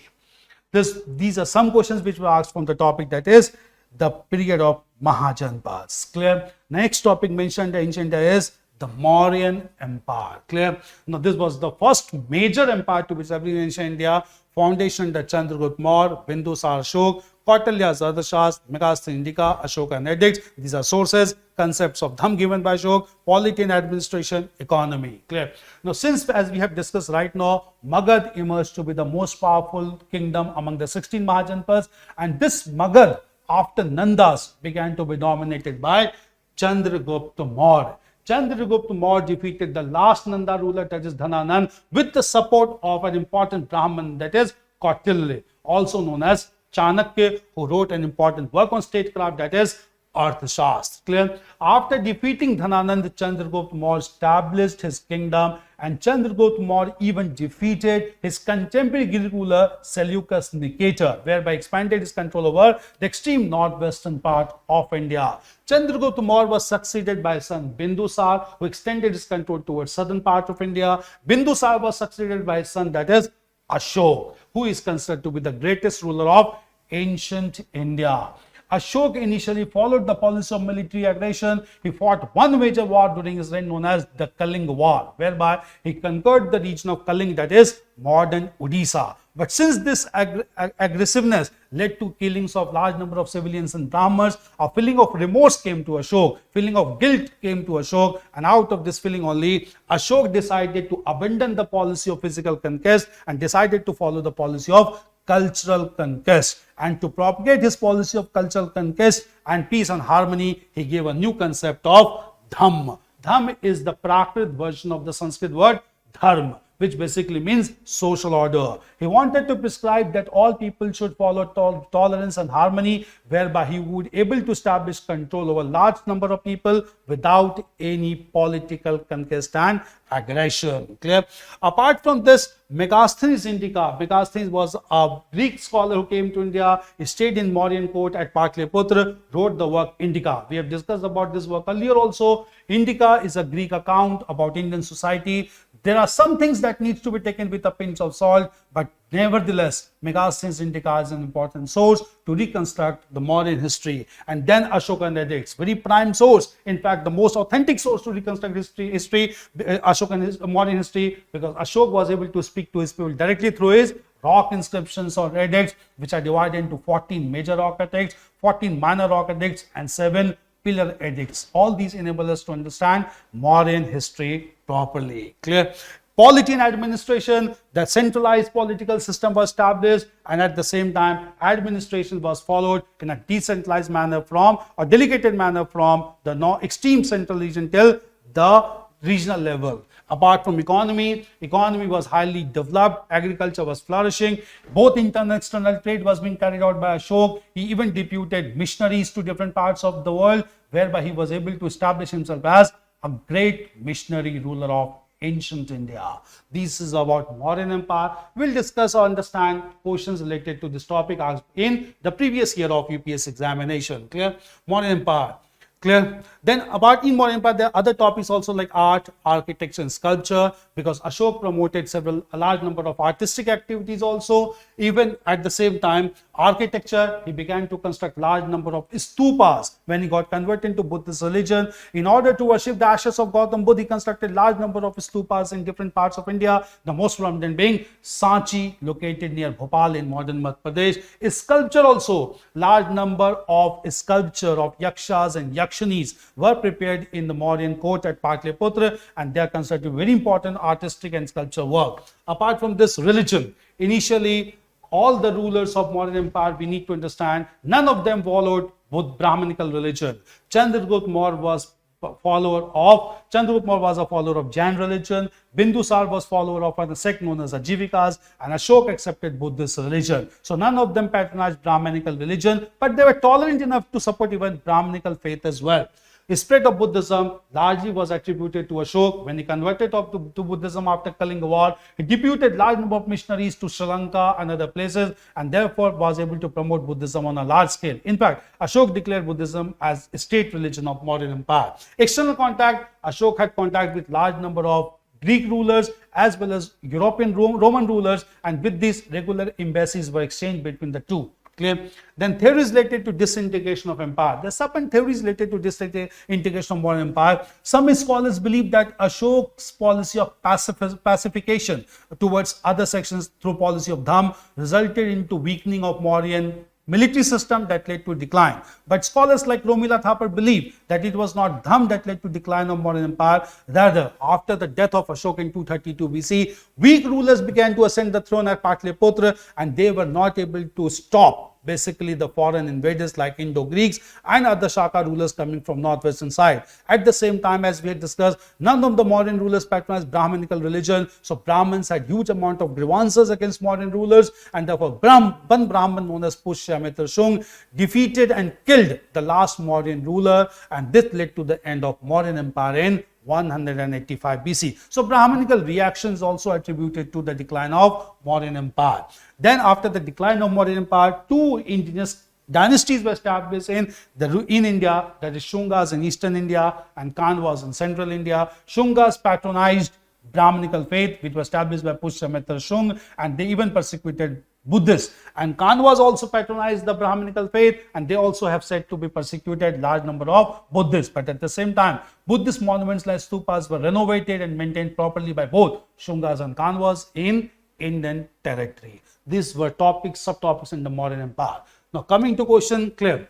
These are some questions which were asked from the topic, that is the period of Mahajanpads. Clear? Next topic mentioned in ancient India is the Mauryan Empire. Clear? Now this was the first major empire to be established in ancient India. Foundation under Chandragupta Maurya, Bindusar Ashok, Kautilya Ardhashastra, Megasthenes Indica, Ashoka and edicts. These are sources. Concepts of Dham given by Ashok, polity and administration, economy. Clear? Now since, as we have discussed right now, Magadh emerged to be the most powerful kingdom among the 16 Mahajanpads, and this Magadh after Nandas began to be dominated by Chandragupta Maurya. Chandragupta Maurya defeated the last Nanda ruler, that is Dhananand, with the support of an important Brahmin, that is Kautilya, also known as Chanakya, who wrote an important work on statecraft, that is Arthashastra. Clear? After defeating Dhananand, Chandragupta Maurya established his kingdom, and Chandragupta Maurya even defeated his contemporary Giri ruler Seleucus Nicator, whereby expanded his control over the extreme northwestern part of India. Chandragupta Maurya was succeeded by his son Bindusar, who extended his control towards southern part of India. Bindusar was succeeded by his son, that is Ashok, who is considered to be the greatest ruler of ancient India. Ashok initially followed the policy of military aggression. He fought one major war during his reign known as the Kalinga War, whereby he conquered the region of Kalinga, that is modern Odisha. But since this aggressiveness led to killings of large number of civilians and Brahmins, a feeling of remorse came to Ashok, feeling of guilt came to Ashok, and out of this feeling only, Ashok decided to abandon the policy of physical conquest and decided to follow the policy of cultural conquest. And to propagate his policy of cultural conquest and peace and harmony, he gave a new concept of Dham. Dham is the Prakrit version of the Sanskrit word Dharma, which basically means social order. He wanted to prescribe that all people should follow tolerance and harmony, whereby he would able to establish control over large number of people without any political conquest and aggression. Clear? Apart from this, Megasthenes Indica. Megasthenes was a Greek scholar who came to India. He stayed in Mauryan court at Patliputra, wrote the work Indica. We have discussed about this work earlier also. Indica is a Greek account about Indian society. There are some things that needs to be taken with a pinch of salt, but nevertheless, Megasthenes Indica is an important source to reconstruct the modern history. And then Ashokan edicts, very prime source. In fact, the most authentic source to reconstruct Ashokan modern history, because Ashok was able to speak to his people directly through his rock inscriptions or edicts, which are divided into 14 major rock edicts, 14 minor rock edicts, and 7 pillar edicts. All these enable us to understand modern history properly. Clear? Polity and administration, the centralized political system was established, and at the same time, administration was followed in a decentralized manner from, or delegated manner from, the extreme central region till the regional level. Apart from economy was highly developed, agriculture was flourishing, both internal and external trade was being carried out by Ashok. He even deputed missionaries to different parts of the world, whereby he was able to establish himself as a great missionary ruler of ancient India. This is about modern empire. We'll discuss or understand questions related to this topic asked in the previous year of UPSC examination. Clear? Modern empire. Clear? Then about in modern empire, there are other topics also like art, architecture and sculpture, because Ashok promoted a large number of artistic activities also. Even at the same time, architecture, he began to construct large number of stupas when he got converted into Buddhist religion. In order to worship the ashes of Gautam Buddha, he constructed large number of stupas in different parts of India, the most prominent being Sanchi, located near Bhopal in modern Madhya Pradesh. Sculpture also, large number of sculpture of yakshas and yakshanis were prepared in the modern court at Patliputra, and they are considered to be very important artistic and sculpture work. Apart from this, religion, initially all the rulers of modern empire, we need to understand, none of them followed Brahmanical religion. Chandragupta Maurya was a follower of Jain religion. Bindusar was follower of a sect known as Ajivikas, and Ashok accepted Buddhist religion. So none of them patronized Brahmanical religion, but they were tolerant enough to support even Brahmanical faith as well. The spread of Buddhism largely was attributed to Ashok. When he converted to Buddhism after Kalinga War, he deputed large number of missionaries to Sri Lanka and other places, and therefore was able to promote Buddhism on a large scale. In fact, Ashok declared Buddhism as a state religion of modern empire. External contact, Ashok had contact with large number of Greek rulers as well as European Roman rulers, and with these regular embassies were exchanged between the two. Clear? Then theories related to disintegration of empire. There are certain theories related to disintegration of modern empire. Some scholars believe that Ashok's policy of pacification towards other sections through policy of Dham resulted into weakening of Mauryan military system that led to decline. But scholars like Romila Thapar believe that it was not Dham that led to decline of modern empire. Rather, after the death of Ashok in 232 BC, weak rulers began to ascend the throne at Patliputra, and they were not able to stop basically the foreign invaders like Indo-Greeks and other Shaka rulers coming from northwestern side. At the same time, as we had discussed, none of the modern rulers patronized Brahmanical religion, so Brahmins had huge amount of grievances against modern rulers, and therefore one Brahman known as Pushyamitra Shung defeated and killed the last modern ruler, and this led to the end of modern empire in 185 BC. So Brahmanical reactions also attributed to the decline of modern empire. Then after the decline of modern empire, two indigenous dynasties were established in India, that is Shungas in eastern India and Kanwas in central India. Shungas patronized Brahmanical faith, which was established by Pushyamitra Shung, and they even persecuted Buddhists. And Kanwas also patronized the Brahmanical faith, and they also have said to be persecuted large number of Buddhists. But at the same time, Buddhist monuments like stupas were renovated and maintained properly by both Shungas and Kanwas in Indian territory. These were topics, subtopics in the modern empire. Now coming to question, clear.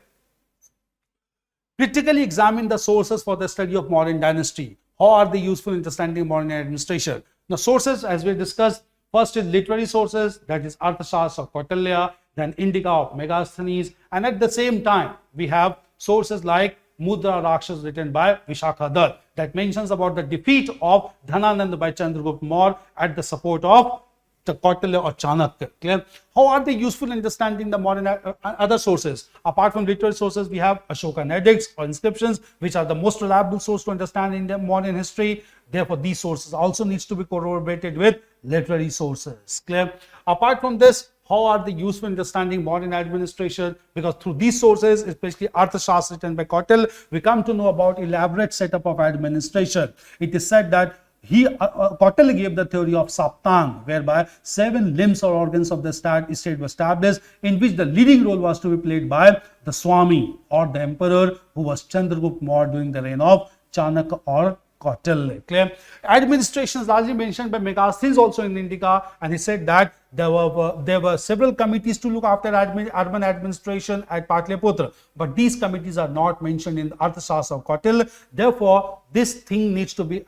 Critically examine the sources for the study of modern dynasty. How are they useful in understanding modern administration? Now sources, as we discussed, first is literary sources, that is Arthashastra of Kautilya, then Indica of Megasthenes, and at the same time we have sources like Mudra Rakshas written by Vishakha Dutt that mentions about the defeat of Dhananand by Chandragupta Maurya at the support of the Kautilya or Chanakya. Clear? How are they useful in understanding the modern other sources? Apart from literary sources, we have Ashokan edicts or inscriptions, which are the most reliable source to understand Indian modern history. Therefore, these sources also needs to be corroborated with literary sources. Clear? Apart from this, how are they useful in understanding modern administration? Because through these sources, especially Arthashastra written by Kautilya, we come to know about elaborate setup of administration. It is said that Kautilya gave the theory of Saptang, whereby 7 limbs or organs of the state were established, in which the leading role was to be played by the Swami or the emperor, who was Chandragupta Maurya during the reign of Chanakya or Kautilya. Clear? Administration is largely mentioned by Megasthenes also in Indica, and he said that there were several committees to look after urban administration at Patliputra, but these committees are not mentioned in the Arthashastra of Kautilya. Therefore, this thing needs to be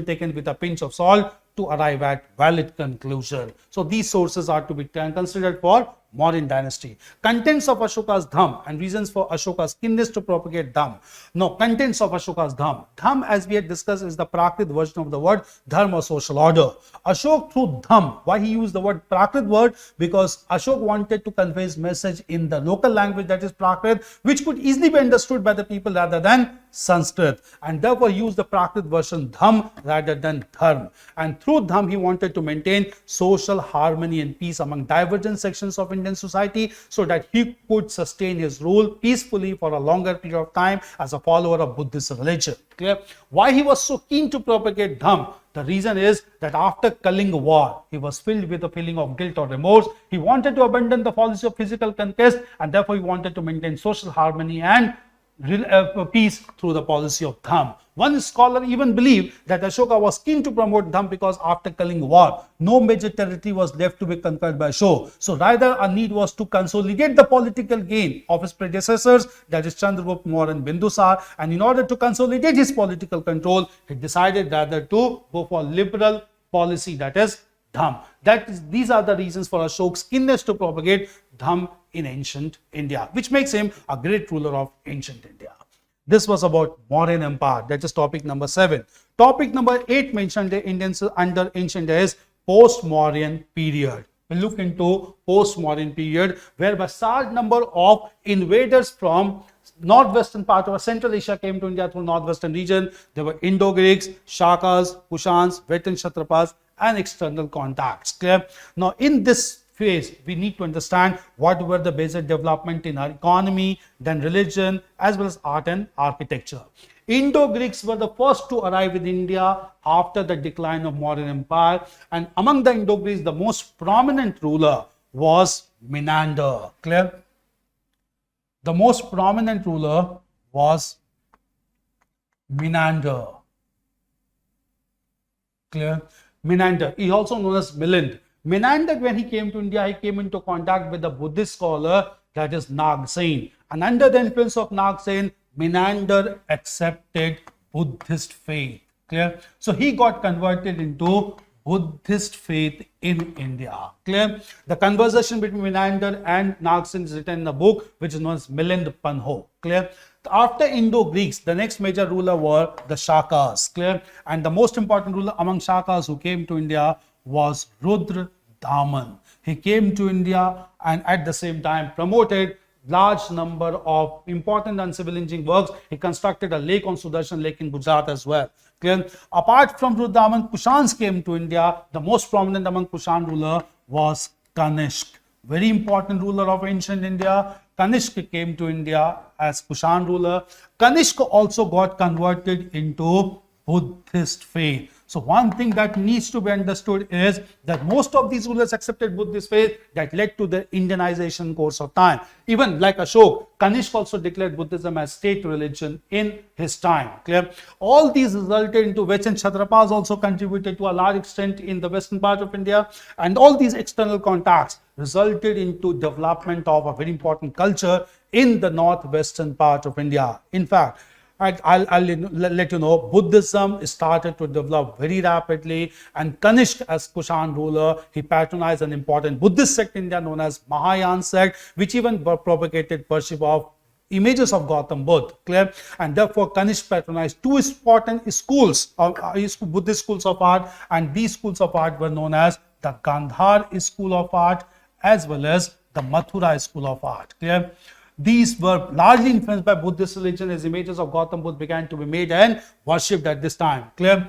taken with a pinch of salt to arrive at valid conclusion. So these sources are to be considered for Mauryan dynasty. Contents of Ashoka's Dham and reasons for Ashoka's keenness to propagate Dham. Now, contents of Ashoka's Dham. Dham, as we had discussed, is the Prakrit version of the word Dharma or social order. Ashok through Dham. Why he used the word Prakrit word? Because Ashok wanted to convey his message in the local language, that is Prakrit, which could easily be understood by the people rather than Sanskrit, and therefore used the Prakrit version Dham rather than Dharm. And through Dham, he wanted to maintain social harmony and peace among divergent sections of Indian society, so that he could sustain his rule peacefully for a longer period of time as a follower of Buddhist religion. Clear? Why he was so keen to propagate Dham? The reason is that after Kalinga war, he was filled with a feeling of guilt or remorse. He wanted to abandon the policy of physical conquest, and therefore he wanted to maintain social harmony and peace through the policy of Dham. One scholar even believed that Ashoka was keen to promote Dham because after Kalinga war, no major territory was left to be conquered by Ashoka. So rather, a need was to consolidate the political gain of his predecessors, that is Chandragupta Maurya and Bindusar, and in order to consolidate his political control, he decided rather to go for liberal policy, that is Dham. These are the reasons for Ashok's keenness to propagate Dham in ancient India, which makes him a great ruler of ancient India. This was about Mauryan Empire. That is topic number 7. Topic number 8 mentioned the Indians under ancient India is post-Mauryan period. We look into post-Mauryan period, where a large number of invaders from northwestern part of Central Asia came to India through northwestern region. There were Indo-Greeks, Shakas, Kushans, Veteran Kshatrapas, and external contacts. Clear? Now, in this phase, we need to understand what were the basic development in our economy, then religion, as well as art and architecture. Indo-Greeks were the first to arrive in India after the decline of Mauryan Empire, and among the Indo-Greeks, the most prominent ruler was Menander. Clear? The most prominent ruler was Menander. Clear? Menander, he also known as Milind. Menander, when he came to India, he came into contact with the Buddhist scholar, that is Acing. And under the influence of Acing, Menander accepted Buddhist faith. Clear? So he got converted into Buddhist faith in India. Clear? The conversation between Menander and Acing is written in a book which is known as Milind Panho. Clear? After Indo-Greeks, the next major ruler were the Shakas. Clear? And the most important ruler among Shakas who came to India was Rudra Daman. He came to India and at the same time promoted large number of important uncivil engineering works. He constructed a lake on Sudarshan Lake in Gujarat as well. Clear? Apart from Rudra Daman, Kushans came to India. The most prominent among Kushan ruler was Kanishk. Very important ruler of ancient India. Kanishk came to India as Kushan ruler. Kanishk also got converted into Buddhist faith. So one thing that needs to be understood is that most of these rulers accepted Buddhist faith, that led to the Indianization course of time. Even like Ashok, Kanishk also declared Buddhism as state religion in his time. Clear? All these resulted into Vechen Kshatrapas also contributed to a large extent in the western part of India, and all these external contacts resulted into development of a very important culture in the northwestern part of India. In fact, I'll let you know, Buddhism started to develop very rapidly, and Kanishk, as Kushan ruler, he patronized an important Buddhist sect in India known as Mahayana sect, which even propagated worship of images of Gautam Buddha. Clear? And therefore Kanishk patronized two important schools, Buddhist schools of art, and these schools of art were known as the Gandhar school of art as well as the Mathura school of art. Clear? These were largely influenced by Buddhist religion, as images of Gautam Buddha began to be made and worshipped at this time. Clear?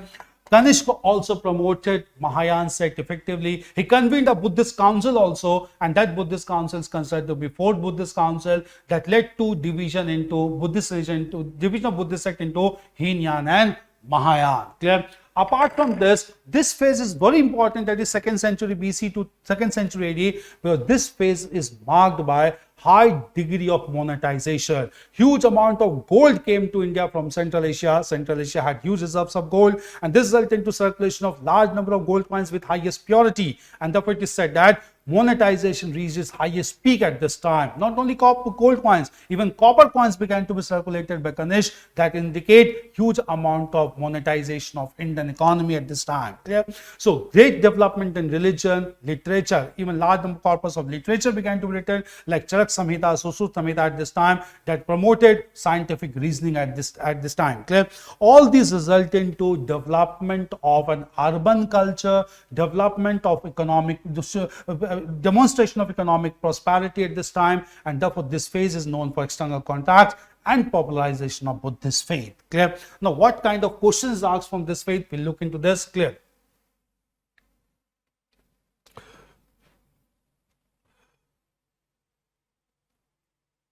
Kanishk also promoted Mahayana sect effectively. He convened a Buddhist council also, and that Buddhist council is considered to be fourth Buddhist council that led to division into Buddhist religion, to division of Buddhist sect into Hinayan and Mahayana. Clear? Apart from this, this phase is very important, that is 2nd century BC to 2nd century AD, where this phase is marked by high degree of monetization. Huge amount of gold came to India from Central Asia. Central Asia had huge reserves of gold, and this resulted into circulation of large number of gold coins with highest purity, and therefore it is said that monetization reached its highest peak at this time. Not only gold coins, even copper coins began to be circulated by Kanish, that indicate huge amount of monetization of Indian economy at this time. Clear? So great development in religion, literature, even large number corpus of literature began to be written, like Charak Samhita, Susut Samhita at this time, that promoted scientific reasoning at this time. Clear? All these result into development of an urban culture, development of economic demonstration of economic prosperity at this time, and therefore this phase is known for external contacts and popularization of Buddhist faith. Clear? Now, what kind of questions are asked from this faith? We'll look into this. Clear?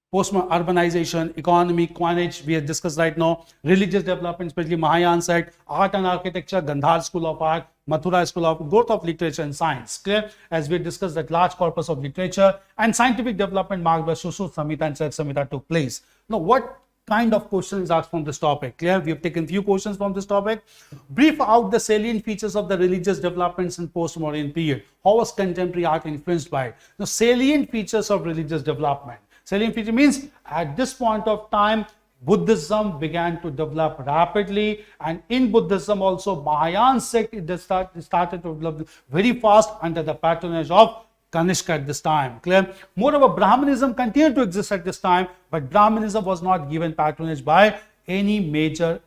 Post-urbanization, economy, coinage, we have discussed right now. Religious development, especially Mahayana sect, art and architecture, Gandhar School of Art, Mathura School of growth of literature and science. Clear? As we discussed, that large corpus of literature and scientific development marked by Susut Samhita and Charak Samhita took place. Now, what kind of questions asked from this topic? Clear? We have taken few questions from this topic. Brief out the salient features of the religious developments in post-modern period. How was contemporary art influenced by it? Now, salient features of religious development. Salient feature means at this point of time, Buddhism began to develop rapidly, and in Buddhism also Mahayana sect started to develop very fast under the patronage of Kanishka at this time. Clear? Moreover, Brahmanism continued to exist at this time, but Brahmanism was not given patronage by any major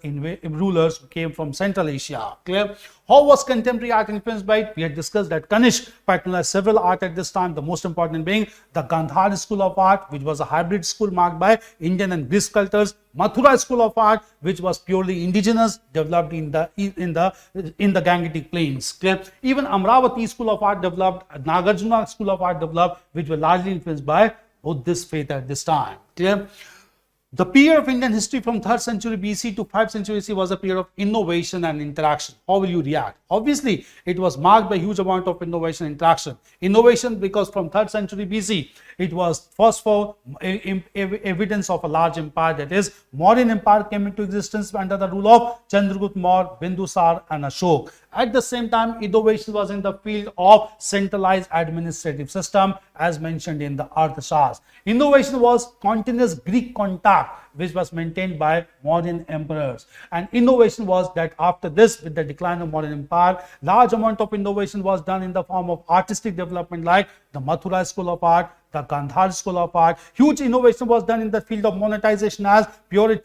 rulers who came from Central Asia. Clear? How was contemporary art influenced by it? We had discussed that Kanishk patronized several art at this time, the most important being the Gandhar School of Art, which was a hybrid school marked by Indian and Greek sculptors, Mathura School of Art, which was purely indigenous, developed in the Gangetic Plains. Clear? Even Amravati School of Art developed, Nagarjuna School of Art developed, which were largely influenced by Buddhist faith at this time. Clear? The period of Indian history from 3rd century BC to 5th century BC was a period of innovation and interaction. How will you react? Obviously, it was marked by huge amount of innovation and interaction. Innovation because from 3rd century BC, it was first for evidence of a large empire, that is, Mauryan Empire came into existence under the rule of Chandragupta Maurya, Bindusar and Ashok. At the same time, innovation was in the field of centralized administrative system, as mentioned in the Arthashastras. Innovation was continuous Greek contact, which was maintained by Mauryan emperors. And innovation was that after this, with the decline of Mauryan Empire, large amount of innovation was done in the form of artistic development, like the Mathura School of Art, the Gandhar School of Art. Huge innovation was done in the field of monetization, as pure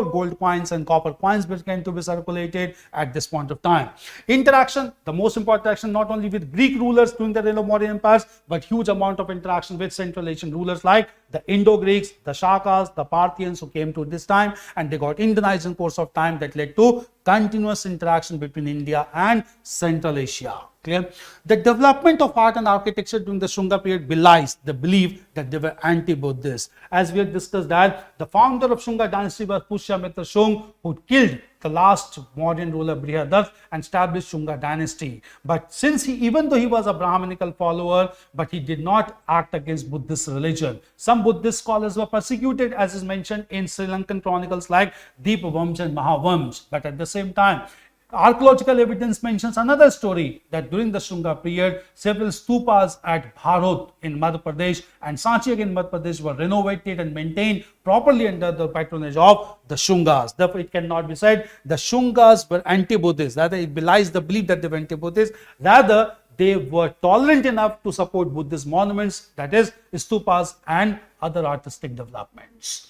gold coins and copper coins began to be circulated at this point of time. Interaction, the most important interaction, not only with Greek rulers during the reign of Mauryan empires, but huge amount of interaction with Central Asian rulers like the Indo-Greeks, the Shakas, the Parthians, who came to this time, and they got Indianized in course of time, that led to continuous interaction between India and Central Asia. Clear? The development of art and architecture during the Shunga period belies the belief that they were anti-Buddhist. As we have discussed that the founder of Shunga dynasty was Pushyamitra Shung, who killed the last Mauryan ruler Brihadatta and established Shunga dynasty. But since even though he was a Brahmanical follower, but he did not act against Buddhist religion. Some Buddhist scholars were persecuted, as is mentioned in Sri Lankan chronicles like Deepavamsh and Mahavamsh. But at the same time, archaeological evidence mentions another story, that during the Shunga period, several stupas at Bharod in Madhya Pradesh and Sanchi in Madhya Pradesh were renovated and maintained properly under the patronage of the Shungas. Therefore, it cannot be said the Shungas were anti-Buddhist. Rather, it belies the belief that they were anti-Buddhist. Rather, they were tolerant enough to support Buddhist monuments, that is, stupas and other artistic developments.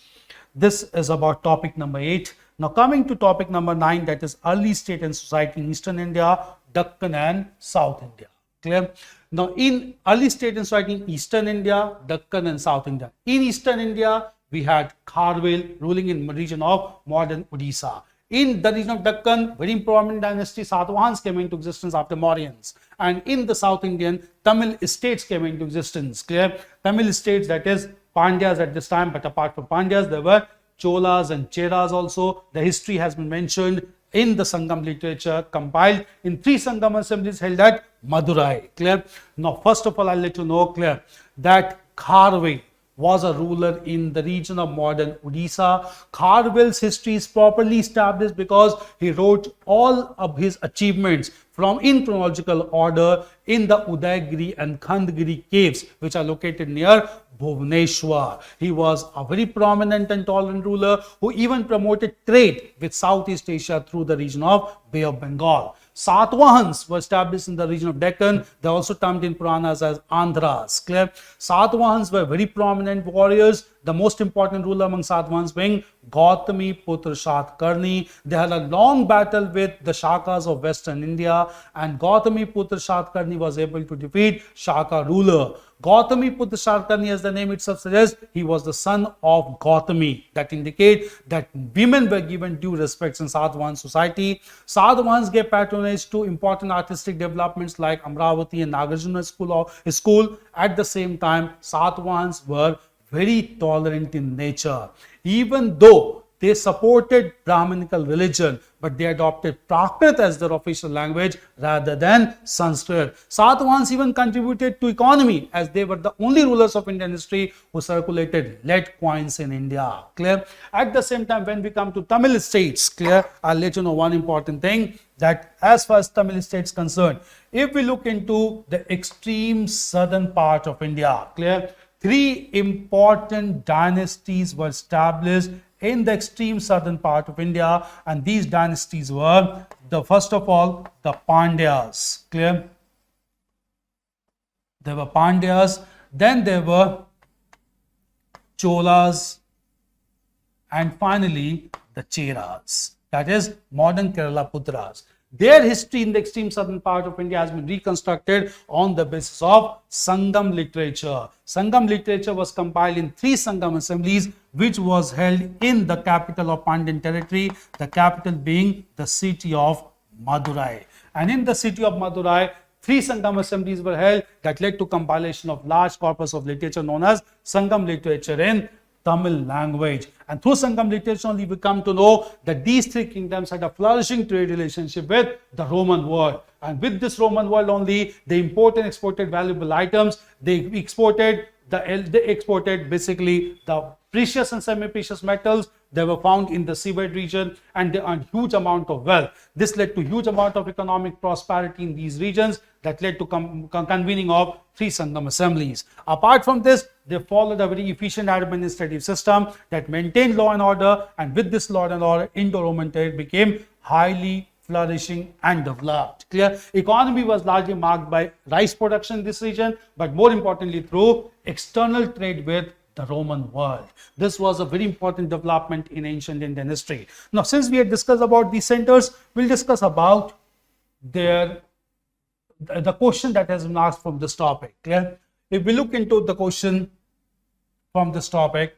This is about topic number 8. Now, coming to topic number 9, that is early state and society in Eastern India, Deccan and South India. Clear? Now, in early state and society in Eastern India, Deccan and South India. In Eastern India, we had Kharwel ruling in the region of modern Odisha. In the region of Deccan, very prominent dynasty Satvahans came into existence after Mauryans. And in the South Indian, Tamil states came into existence. Clear? Tamil states, that is Pandyas at this time, but apart from Pandyas, there were Cholas and Cheras also. The history has been mentioned in the Sangam literature compiled in 3 Sangam assemblies held at Madurai. Clear? Now, first of all, I'll let you know, clear, that Kharve was a ruler in the region of modern Odisha. Kharve's history is properly established because he wrote all of his achievements from in chronological order in the Udaygiri and Khandgiri caves, which are located near Bhubaneswar. He was a very prominent and tolerant ruler who even promoted trade with Southeast Asia through the region of Bay of Bengal. Satvahans were established in the region of Deccan. They are also termed in Puranas as Andhras. Clear? Satvahans were very prominent warriors. The most important ruler among Satvahans being Gautami Putra Shatkarni. They had a long battle with the Shakas of Western India, and Gautami Putra Shatkarni was able to defeat Shaka ruler. Gautami Putra Shatkarni, as the name itself suggests, he was the son of Gautami. That indicate that women were given due respects in Satavahan society. Satavahans gave patronage to important artistic developments like Amravati and Nagarjuna school. At the same time, Satavahans were very tolerant in nature. Even though they supported Brahminical religion, but they adopted Prakrit as their official language rather than Sanskrit. Satavahans even contributed to economy, as they were the only rulers of Indian history who circulated lead coins in India. Clear? At the same time, when we come to Tamil states, clear, I'll let you know one important thing, that as far as Tamil states concerned, if we look into the extreme southern part of India, clear, 3 important dynasties were established in the extreme southern part of India, and these dynasties were, the first of all, the Pandyas. Clear? There were Pandyas, then there were Cholas, and finally the Cheras, that is modern Kerala Putras. Their history in the extreme southern part of India has been reconstructed on the basis of Sangam literature. Sangam literature was compiled in 3 Sangam assemblies, which was held in the capital of Pandyan territory, the capital being the city of Madurai. And in the city of Madurai, 3 Sangam assemblies were held that led to compilation of large corpus of literature known as Sangam literature in Tamil language. And through Sangam literature only we come to know that these 3 kingdoms had a flourishing trade relationship with the Roman world. And with this Roman world only, they imported and exported valuable items. They exported basically the precious and semi-precious metals. They were found in the seabed region, and they earned huge amount of wealth. This led to huge amount of economic prosperity in these regions that led to convening of 3 Sangam assemblies. Apart from this, they followed a very efficient administrative system that maintained law and order, and with this law and order, Indo-Roman trade became highly flourishing and developed. Clear? Economy was largely marked by rice production in this region, but more importantly through external trade with the Roman world. This was a very important development in ancient Indian history. Now, since we had discussed about these centers, we'll discuss about the question that has been asked from this topic. Clear? If we look into the question from this topic,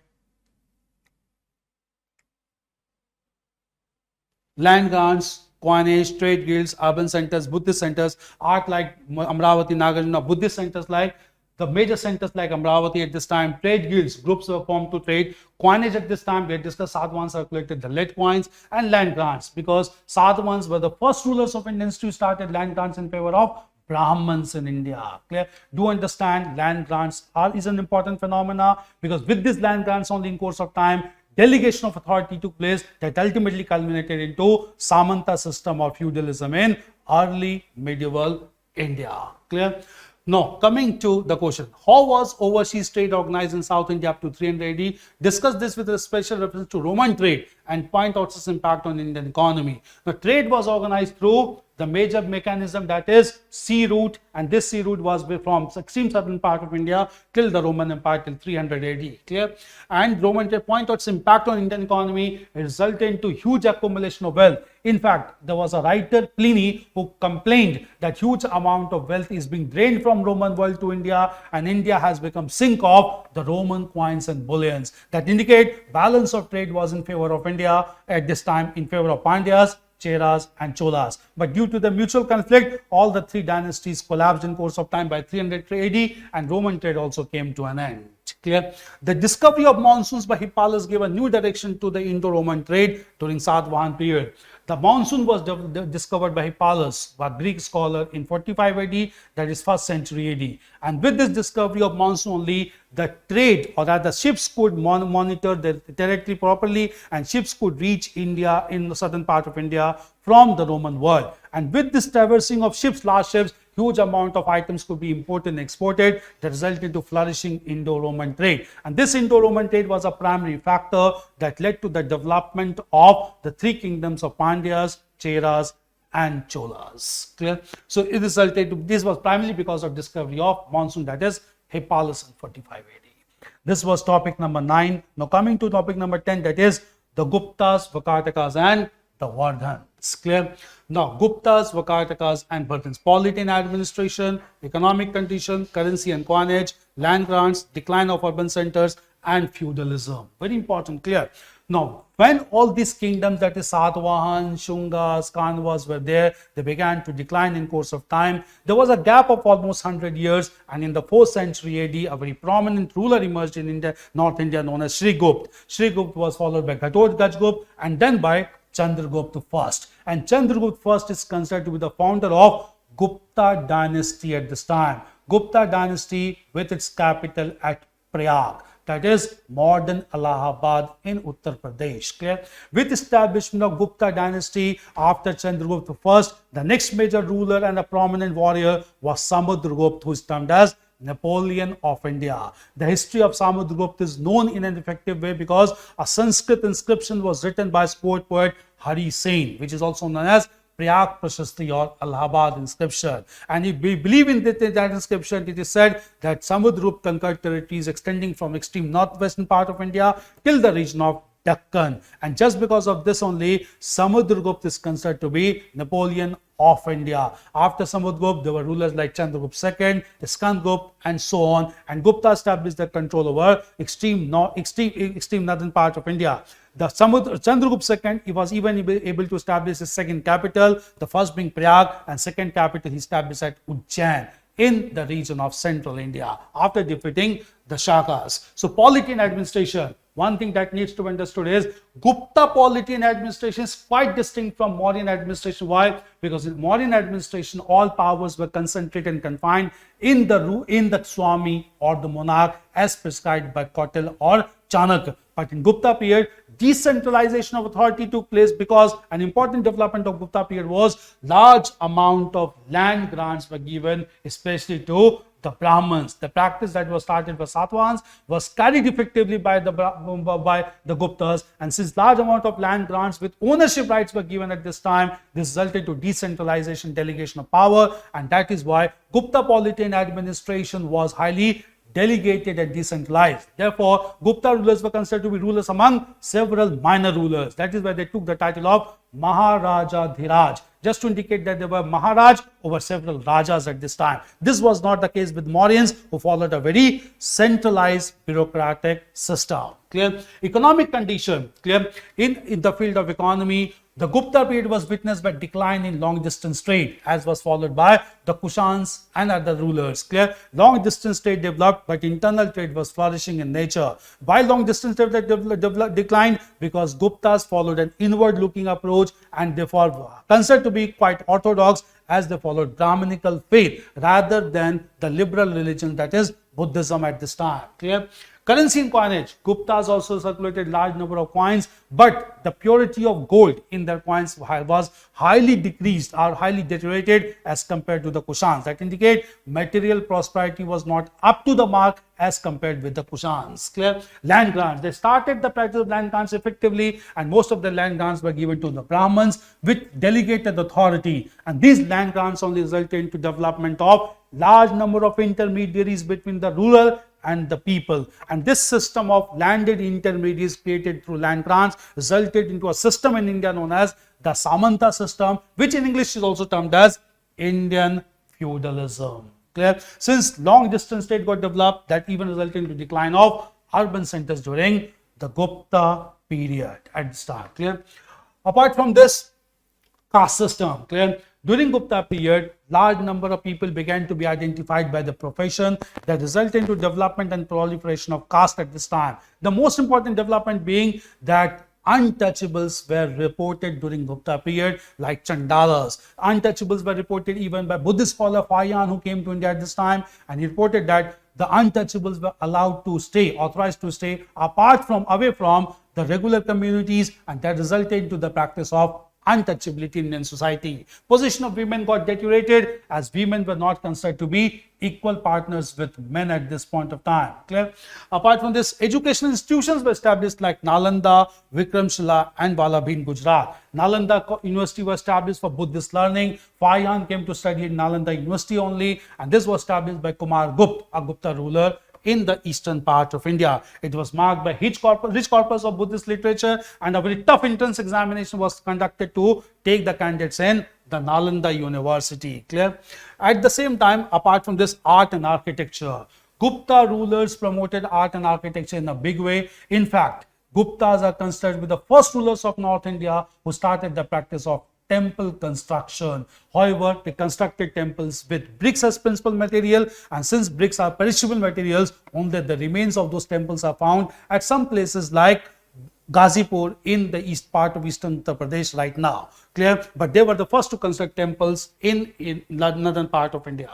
land grants, coinage, trade guilds, urban centers, Buddhist centers, art like Amravati, Nagarjuna, Buddhist centers like the major centers like Amravati at this time, trade guilds, groups were formed to trade. Coinage at this time, we had discussed, Satavahans circulated the lead coins, and land grants, because Satavahans were the first rulers of Indian history who started land grants in favor of Brahmins in India. Clear? Do understand, land grants is an important phenomena, because with these land grants only in course of time, delegation of authority took place that ultimately culminated into Samanta system or feudalism in early medieval India. Clear? Now, coming to the question, how was overseas trade organized in South India up to 300 AD? Discuss this with a special reference to Roman trade and point out its impact on Indian economy. Now, trade was organized through the major mechanism, that is sea route, and this sea route was from extreme southern part of India till the Roman Empire till 300 AD. Clear? And Roman trade, point out its impact on Indian economy, it resulted into huge accumulation of wealth. In fact, there was a writer, Pliny, who complained that huge amount of wealth is being drained from Roman world to India, and India has become sink of the Roman coins and bullions. That indicate balance of trade was in favor of India at this time, in favor of Pandyas, Cheras and Cholas. But due to the mutual conflict, all the 3 dynasties collapsed in course of time by 300 AD, and Roman trade also came to an end. Clear? The discovery of monsoons by Hippalas gave a new direction to the Indo-Roman trade during Satavahan period. The monsoon was discovered by Hippalus, a Greek scholar, in 45 AD, that is 1st century AD. And with this discovery of monsoon only, the trade, or that the ships could monitor the territory properly, and ships could reach India, in the southern part of India, from the Roman world. And with this traversing of ships, large ships, huge amount of items could be imported and exported, that resulted to flourishing Indo-Roman trade. And this Indo-Roman trade was a primary factor that led to the development of the three kingdoms of Pandyas, Cheras, and Cholas. Clear? So it resulted to, this was primarily because of discovery of monsoon, that is Hippalus in 45 AD. This was topic number 9. Now coming to topic number 10, that is the Guptas, Vakartakas, and the Vardhans. Clear? Now, Guptas, Vakartakas, and Vardhans. Polity and administration, economic condition, currency and coinage, land grants, decline of urban centers, and feudalism. Very important. Clear? Now, when all these kingdoms, that is Satavahan, Shungas, Kanvas, were there, they began to decline in course of time. There was a gap of almost 100 years, and in the 4th century AD, a very prominent ruler emerged in India, North India, known as Shrigupt. Shrigupt was followed by Ghatotkacha, and then by Chandragupta first. And Chandragupta first is considered to be the founder of Gupta dynasty at this time. Gupta dynasty with its capital at Prayag, that is modern Allahabad in Uttar Pradesh. Clear? With establishment of Gupta dynasty after Chandragupta first, the next major ruler and a prominent warrior was Samudragupta, who is termed as Napoleon of India. The history of Samudragupta is known in an effective way because a Sanskrit inscription was written by poet Hari Sen, which is also known as Prayag Prashasti or Allahabad inscription. And if we believe in that inscription, it is said that Samudragupta conquered territories extending from extreme northwestern part of India till the region of Deccan. And just because of this only, Samudragupta is considered to be Napoleon of India. After Samudragupta, there were rulers like Chandragupta II, Skandagupta, and so on. And Gupta established their control over extreme northern part of India. The Chandragupta II, he was even able to establish his second capital, the first being Prayag, and second capital he established at Ujjain in the region of central India after defeating the Shakas. So polity and administration. One thing that needs to be understood is Gupta polity and administration is quite distinct from Mauryan administration. Why? Because in Mauryan administration, all powers were concentrated and confined in the Swami or the monarch as prescribed by Kautil or Chanakya. But in Gupta period, decentralization of authority took place because an important development of Gupta period was large amount of land grants were given, especially to the Brahmins. The practice that was started by Satvans was carried effectively by the Guptas, and since large amount of land grants with ownership rights were given at this time, this resulted to decentralization, delegation of power, and that is why Gupta polity and administration was highly delegated and decentralized. Therefore, Gupta rulers were considered to be rulers among several minor rulers. That is why they took the title of Maharaja Dhiraj, just to indicate that they were Maharaj over several Rajas at this time. This was not the case with Mauryans, who followed a very centralized bureaucratic system. Clear? Economic condition. Clear? In the field of economy, the Gupta period was witnessed by decline in long distance trade, as was followed by the Kushans and other rulers. Clear? Long distance trade developed, but internal trade was flourishing in nature. Why long distance trade declined? Because Guptas followed an inward looking approach and therefore considered to be quite orthodox, as they followed Brahminical faith rather than the liberal religion, that is Buddhism at this time. Clear? Currency and coinage. Guptas also circulated large number of coins, but the purity of gold in their coins was highly decreased or highly deteriorated as compared to the Kushans. That indicate material prosperity was not up to the mark as compared with the Kushans. Clear? Land grants. They started the practice of land grants effectively, and most of the land grants were given to the Brahmins with delegated authority. And these land grants only resulted into development of large number of intermediaries between the ruler and the people, and this system of landed intermediaries created through land grants resulted into a system in India known as the Samanta system, which in English is also termed as Indian feudalism. Clear? Since long distance trade got developed, that even resulted into decline of urban centers during the Gupta period at the start. Clear? Apart from this, caste system. Clear? During Gupta period, large number of people began to be identified by the profession that resulted into development and proliferation of caste at this time. The most important development being that untouchables were reported during Gupta period, like Chandalas. Untouchables were reported even by Buddhist scholar Fayan, who came to India at this time, and he reported that the untouchables were allowed to stay, authorized to stay away from the regular communities, and that resulted into the practice of untouchability in Indian society. Position of women got deteriorated as women were not considered to be equal partners with men at this point of time. Clear? Apart from this, educational institutions were established like Nalanda, Vikramshila and Vallabhi in Gujarat. Nalanda University was established for Buddhist learning. Fayan came to study in Nalanda University only, and this was established by Kumar Gupta, a Gupta ruler in the eastern part of India. It was marked by rich corpus of Buddhist literature, and a very tough entrance examination was conducted to take the candidates in the Nalanda University. Clear? At the same time, apart from this, art and architecture, Gupta rulers promoted art and architecture in a big way. In fact, Guptas are considered to be the first rulers of North India who started the practice of temple construction. However, they constructed temples with bricks as principal material, and since bricks are perishable materials, only the remains of those temples are found at some places like Ghazipur in the east part of eastern Uttar Pradesh right now. Clear? But they were the first to construct temples in northern part of India.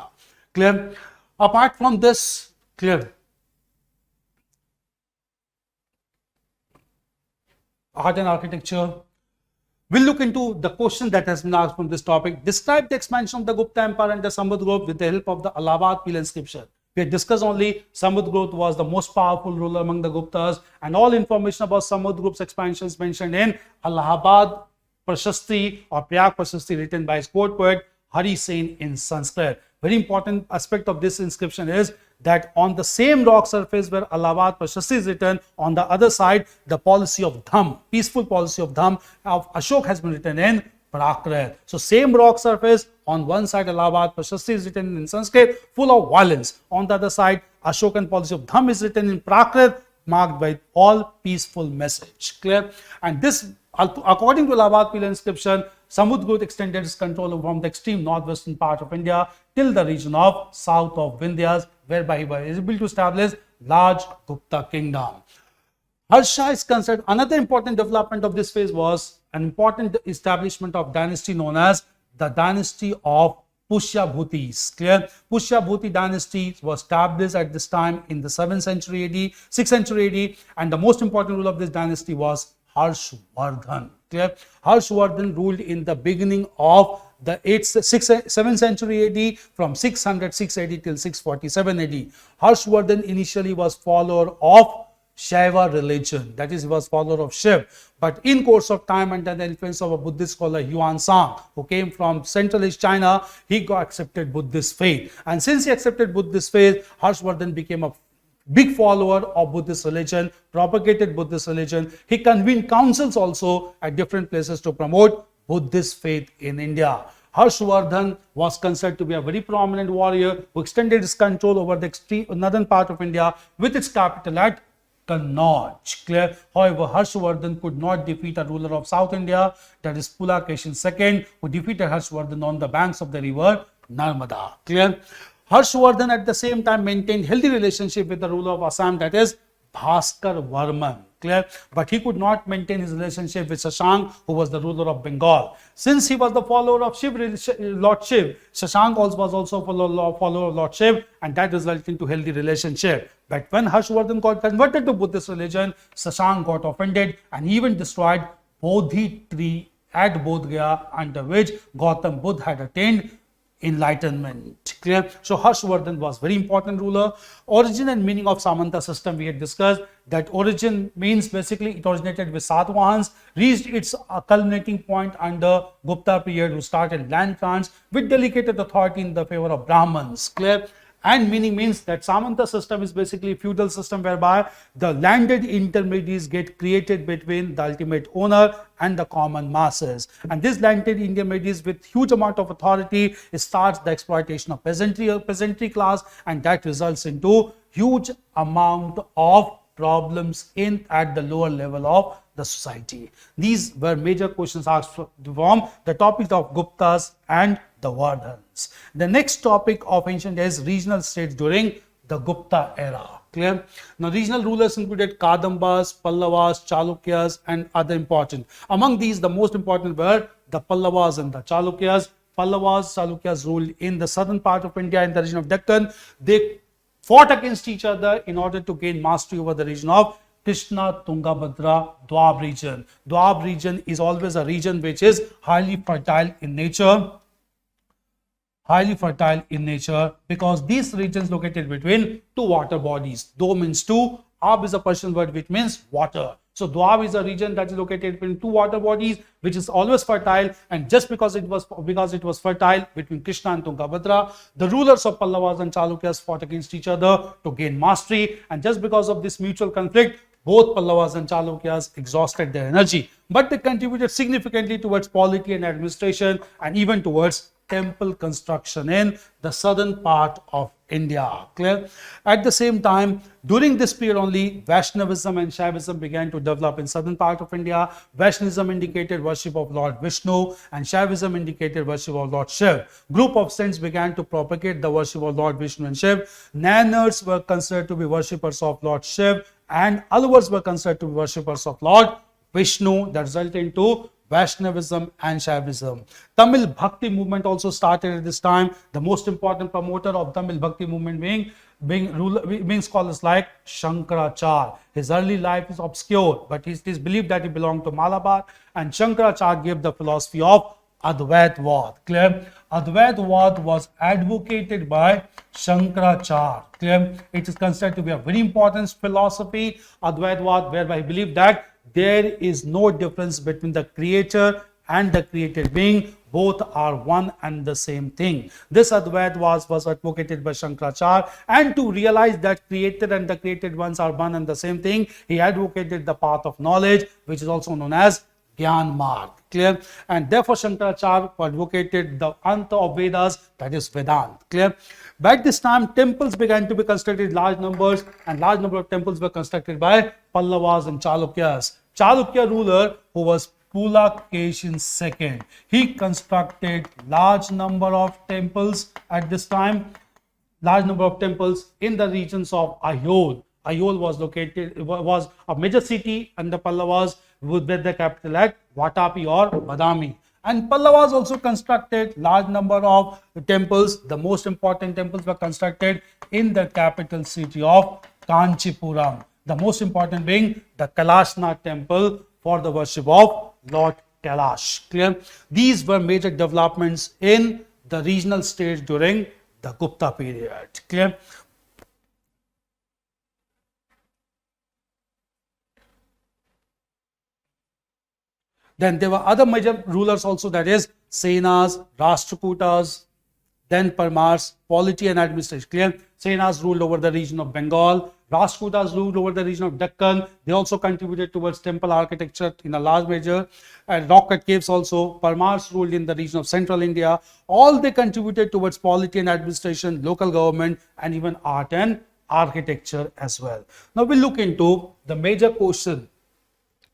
Clear? Apart from this, clear? Art and architecture. We'll look into the question that has been asked from this topic. Describe the expansion of the Gupta Empire and the Samudgupta with the help of the Allahabad Peel inscription. We had discussed only Samudgupta was the most powerful ruler among the Guptas, and all information about Samudgupta's expansion is mentioned in Allahabad Prashasti or Prayag Prashasti, written by his court poet Hari Sen in Sanskrit. Very important aspect of this inscription is that on the same rock surface where Allahabad Prashasti is written, on the other side, the policy of Dham, peaceful policy of Dham of Ashok has been written in Prakrit. So same rock surface, on one side Allahabad Prashasti is written in Sanskrit, full of violence. On the other side, Ashokan policy of Dham is written in Prakrit, marked by all peaceful message. Clear? And this, according to Allahabad Peel inscription, Samudgupta extended his control from the extreme northwestern part of India till the region of south of Vindhyas, whereby he was able to establish large Gupta kingdom. Harsha is considered another important development of this phase was an important establishment of dynasty known as the dynasty of Pushyabhutis. Clear? Pushyabhuti dynasty was established at this time in the 7th century AD, 6th century AD, and the most important ruler of this dynasty was Harshvardhan. Clear? Harshvardhan ruled in the beginning of the 7th century AD from 606 AD till 647 AD. Harshvardhan initially was follower of Shaiva religion, that is, he was follower of Shiv. But in course of time, under the influence of a Buddhist scholar Yuan Sang, who came from Central East China, he got accepted Buddhist faith. And since he accepted Buddhist faith, Harshvardhan became a big follower of Buddhist religion, propagated Buddhist religion. He convened councils also at different places to promote Buddhist faith in India. Harshvardhan was considered to be a very prominent warrior who extended his control over the extreme northern part of India with its capital at Kannauj. Clear? However, Harshvardhan could not defeat a ruler of South India, that is Pulakeshin II, who defeated Harshvardhan on the banks of the river Narmada. Clear? Harshvardhan at the same time maintained healthy relationship with the ruler of Assam, that is Bhaskar Varman. Clear? But he could not maintain his relationship with Shashank, who was the ruler of Bengal. Since he was the follower of Lord Shiv, Shashank was also a follower of Lord Shiv, and that resulted into healthy relationship. But when Harshvardhan got converted to Buddhist religion, Shashank got offended and even destroyed Bodhi tree at Bodh Gaya, under which Gautam Buddha had attained enlightenment. Clear? So Harshvardhan was very important ruler. Origin and meaning of Samanta system we had discussed. That origin means basically it originated with Satvahans, reached its culminating point under Gupta period, who started land grants with delegated authority in the favor of Brahmins. Clear? And meaning means that Samanta system is basically a feudal system whereby the landed intermediaries get created between the ultimate owner and the common masses. And this landed intermediaries with huge amount of authority starts the exploitation of peasantry class, and that results into huge amount of problems at the lower level of the society. These were major questions asked from the topic of Guptas and the Vardhans. The next topic of ancient is regional states during the Gupta era. Clear? Now, regional rulers included Kadambas, Pallavas, Chalukyas, and other important. Among these, the most important were the Pallavas and the Chalukyas. Pallavas, Chalukyas ruled in the southern part of India in the region of Deccan. They fought against each other in order to gain mastery over the region of Krishna, Tungabhadra, Dwab region. Dwab region is always a region which is highly fertile in nature. Because these regions located between two water bodies. Do means two, Ab is a Persian word which means water. So Dwab is a region that is located between two water bodies which is always fertile, and just because it was fertile between Krishna and Tungabhadra, the rulers of Pallavas and Chalukyas fought against each other to gain mastery, and just because of this mutual conflict, both Pallavas and Chalukyas exhausted their energy, but they contributed significantly towards polity and administration and even towards temple construction in the southern part of India. Clear? At the same time, during this period only, Vaishnavism and Shaivism began to develop in southern part of India. Vaishnavism indicated worship of Lord Vishnu and Shaivism indicated worship of Lord Shiv. Group of saints began to propagate the worship of Lord Vishnu and Shiv. Nainars were considered to be worshippers of Lord Shiv and Alvars were considered to be worshippers of Lord Vishnu. That resulted into Vaishnavism and Shaivism. Tamil Bhakti movement also started at this time. The most important promoter of Tamil Bhakti movement being scholars like Shankaracharya. His early life is obscure, but it is believed that he belonged to Malabar, and Shankaracharya gave the philosophy of Advaitavad. Clear? Advaitavad was advocated by Shankaracharya. Clear? It is considered to be a very important philosophy, Advaitavad, whereby he believed that there is no difference between the creator and the created being. Both are one and the same thing. This Advaitavad was advocated by Shankaracharya, and to realize that creator and the created ones are one and the same thing, he advocated the path of knowledge, which is also known as Gyan Marg. Clear? And therefore Shankaracharya advocated the Anta of Vedas, that is Vedanta. Clear? By this time, temples began to be constructed in large numbers, and large number of temples were constructed by Pallavas and Chalukyas. Chalukya ruler, who was Pulakeshin II, he constructed large number of temples at this time, large number of temples in the regions of Ayodhya. Ayodhya was a major city under Pallavas with the capital at Vatapi or Badami. And Pallavas also constructed large number of temples. The most important temples were constructed in the capital city of Kanchipuram. The most important being the Kailashnath temple for the worship of Lord Kailash. Clear? These were major developments in the regional stage during the Gupta period. Clear? Then there were other major rulers also, that is Senas, Rashtrakutas, then Parmars, polity and administration. Clear? Senas ruled over the region of Bengal. Rashtrakutas ruled over the region of Deccan. They also contributed towards temple architecture in a large measure, and rock cut caves also. Parmars ruled in the region of central India. All they contributed towards polity and administration, local government, and even art and architecture as well. Now we'll look into the major question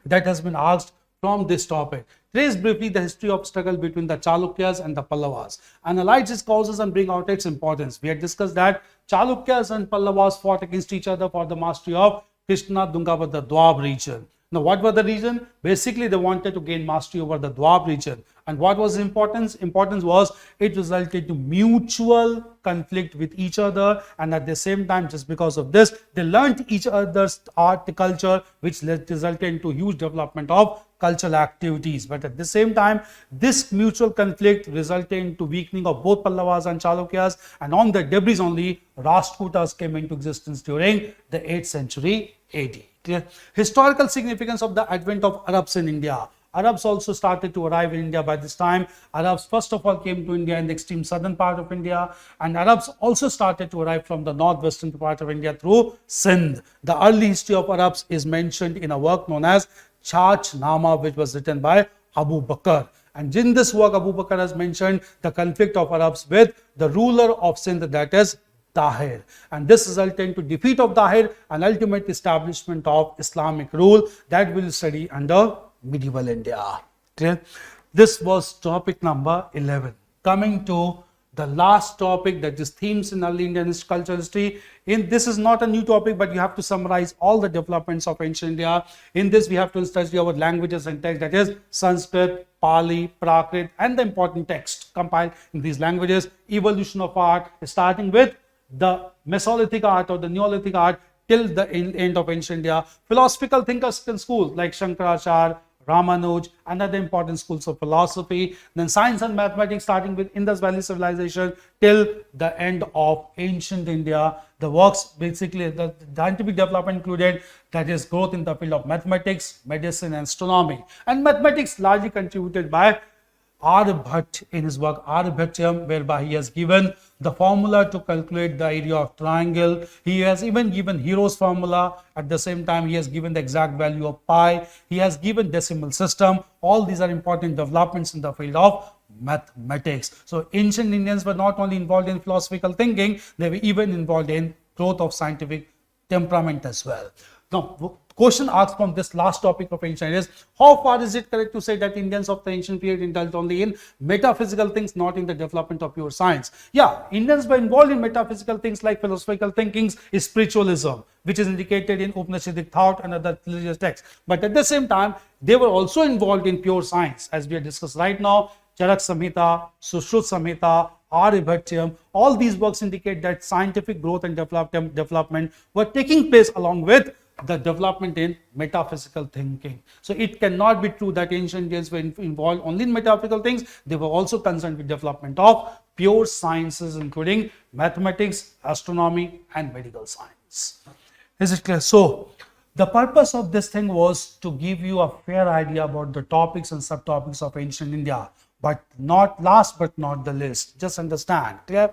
that has been asked from this topic. Trace briefly the history of struggle between the Chalukyas and the Pallavas. Analyze its causes and bring out its importance. We had discussed that Chalukyas and Pallavas fought against each other for the mastery of Krishna, Tungabhadra, Dwab region. Now, what was the reason? Basically, they wanted to gain mastery over the Dwab region. And what was the importance? Importance was it resulted to mutual conflict with each other, and at the same time, just because of this, they learned each other's art, culture, which resulted into huge development of cultural activities. But at the same time, this mutual conflict resulted into weakening of both Pallavas and Chalukyas, and on the debris only, Rashtrakutas came into existence during the 8th century AD. Clear? Historical significance of the advent of Arabs in India. Arabs also started to arrive in India by this time. Arabs first of all came to India in the extreme southern part of India, and Arabs also started to arrive from the northwestern part of India through Sindh. The early history of Arabs is mentioned in a work known as Chach Nama, which was written by Abu Bakr. And in this work, Abu Bakr has mentioned the conflict of Arabs with the ruler of Sindh, that is Tahir, and this resulted into defeat of Tahir and ultimate establishment of Islamic rule that we will study under medieval India. Clear? This was topic number 11. Coming to the last topic, that is themes in early Indian cultural history. In this is not a new topic, but you have to summarize all the developments of ancient India. In this, we have to study our languages and text, that is Sanskrit, Pali, Prakrit, and the important text compiled in these languages. Evolution of art, starting with the Mesolithic art or the Neolithic art till the end of ancient India. Philosophical thinkers in schools like Shankaracharya, Ramanuj, and other important schools of philosophy. Then science and mathematics, starting with Indus Valley civilization till the end of ancient India. The works, basically the scientific development included, that is growth in the field of mathematics, medicine, and astronomy. And mathematics largely contributed by Aryabhatta in his work Aryabhatyam, whereby he has given the formula to calculate the area of triangle. He has even given Hero's formula. At the same time, he has given the exact value of pi. He has given decimal system. All these are important developments in the field of mathematics. So ancient Indians were not only involved in philosophical thinking, they were even involved in growth of scientific temperament as well. Now, question asked from this last topic of ancient is, how far is it correct to say that Indians of the ancient period indulged only in metaphysical things, not in the development of pure science? Yeah, Indians were involved in metaphysical things like philosophical thinkings, spiritualism, which is indicated in Upanishadic thought and other religious texts. But at the same time, they were also involved in pure science, as we have discussed right now. Charak Samhita, Sushrut Samhita, Aryabhatyam, all these works indicate that scientific growth and development were taking place along with the development in metaphysical thinking. So it cannot be true that ancient Indians were involved only in metaphysical things. They were also concerned with development of pure sciences, including mathematics, astronomy, and medical science. Is it clear? So the purpose of this thing was to give you a fair idea about the topics and subtopics of ancient India, but not last but not the least. Just understand, clear?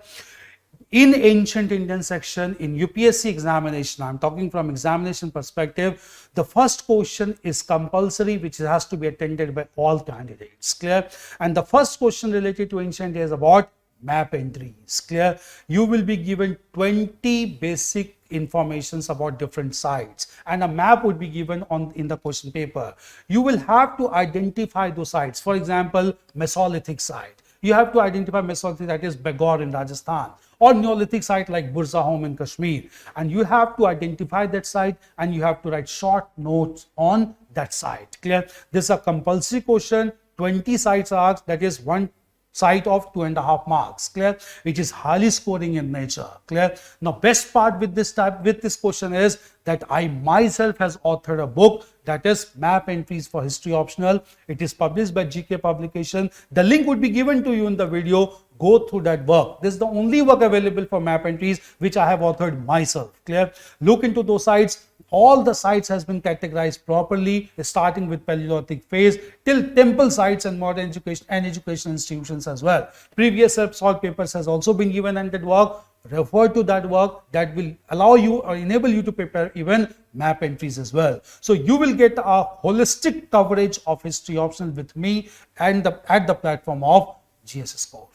In ancient Indian section, in UPSC examination, I'm talking from examination perspective, the first question is compulsory, which has to be attended by all candidates, clear? And the first question related to ancient India is about map entries, clear? You will be given 20 basic informations about different sites, and a map would be given in the question paper. You will have to identify those sites. For example, Mesolithic site. You have to identify Mesolithic, that is Begor in Rajasthan, or Neolithic site like Burzahom in Kashmir. And you have to identify that site and you have to write short notes on that site. Clear? This is a compulsory question. 20 sites are asked, that is one site of 2.5 marks. Clear? Which is highly scoring in nature. Clear? Now, best part with this question is that I myself has authored a book, that is Map Entries for History Optional. It is published by GK Publication. The link would be given to you in the video. Go through that work. This is the only work available for map entries which I have authored myself. Clear? Look into those sites. All the sites has been categorized properly, starting with Paleolithic phase till temple sites and modern education and educational institutions as well. Previous salt papers has also been given in that work. Refer to that work. That will allow you or enable you to prepare even map entries as well. So you will get a holistic coverage of history optional with me and at the platform of GS Score.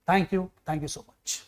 Thank you. Thank you so much.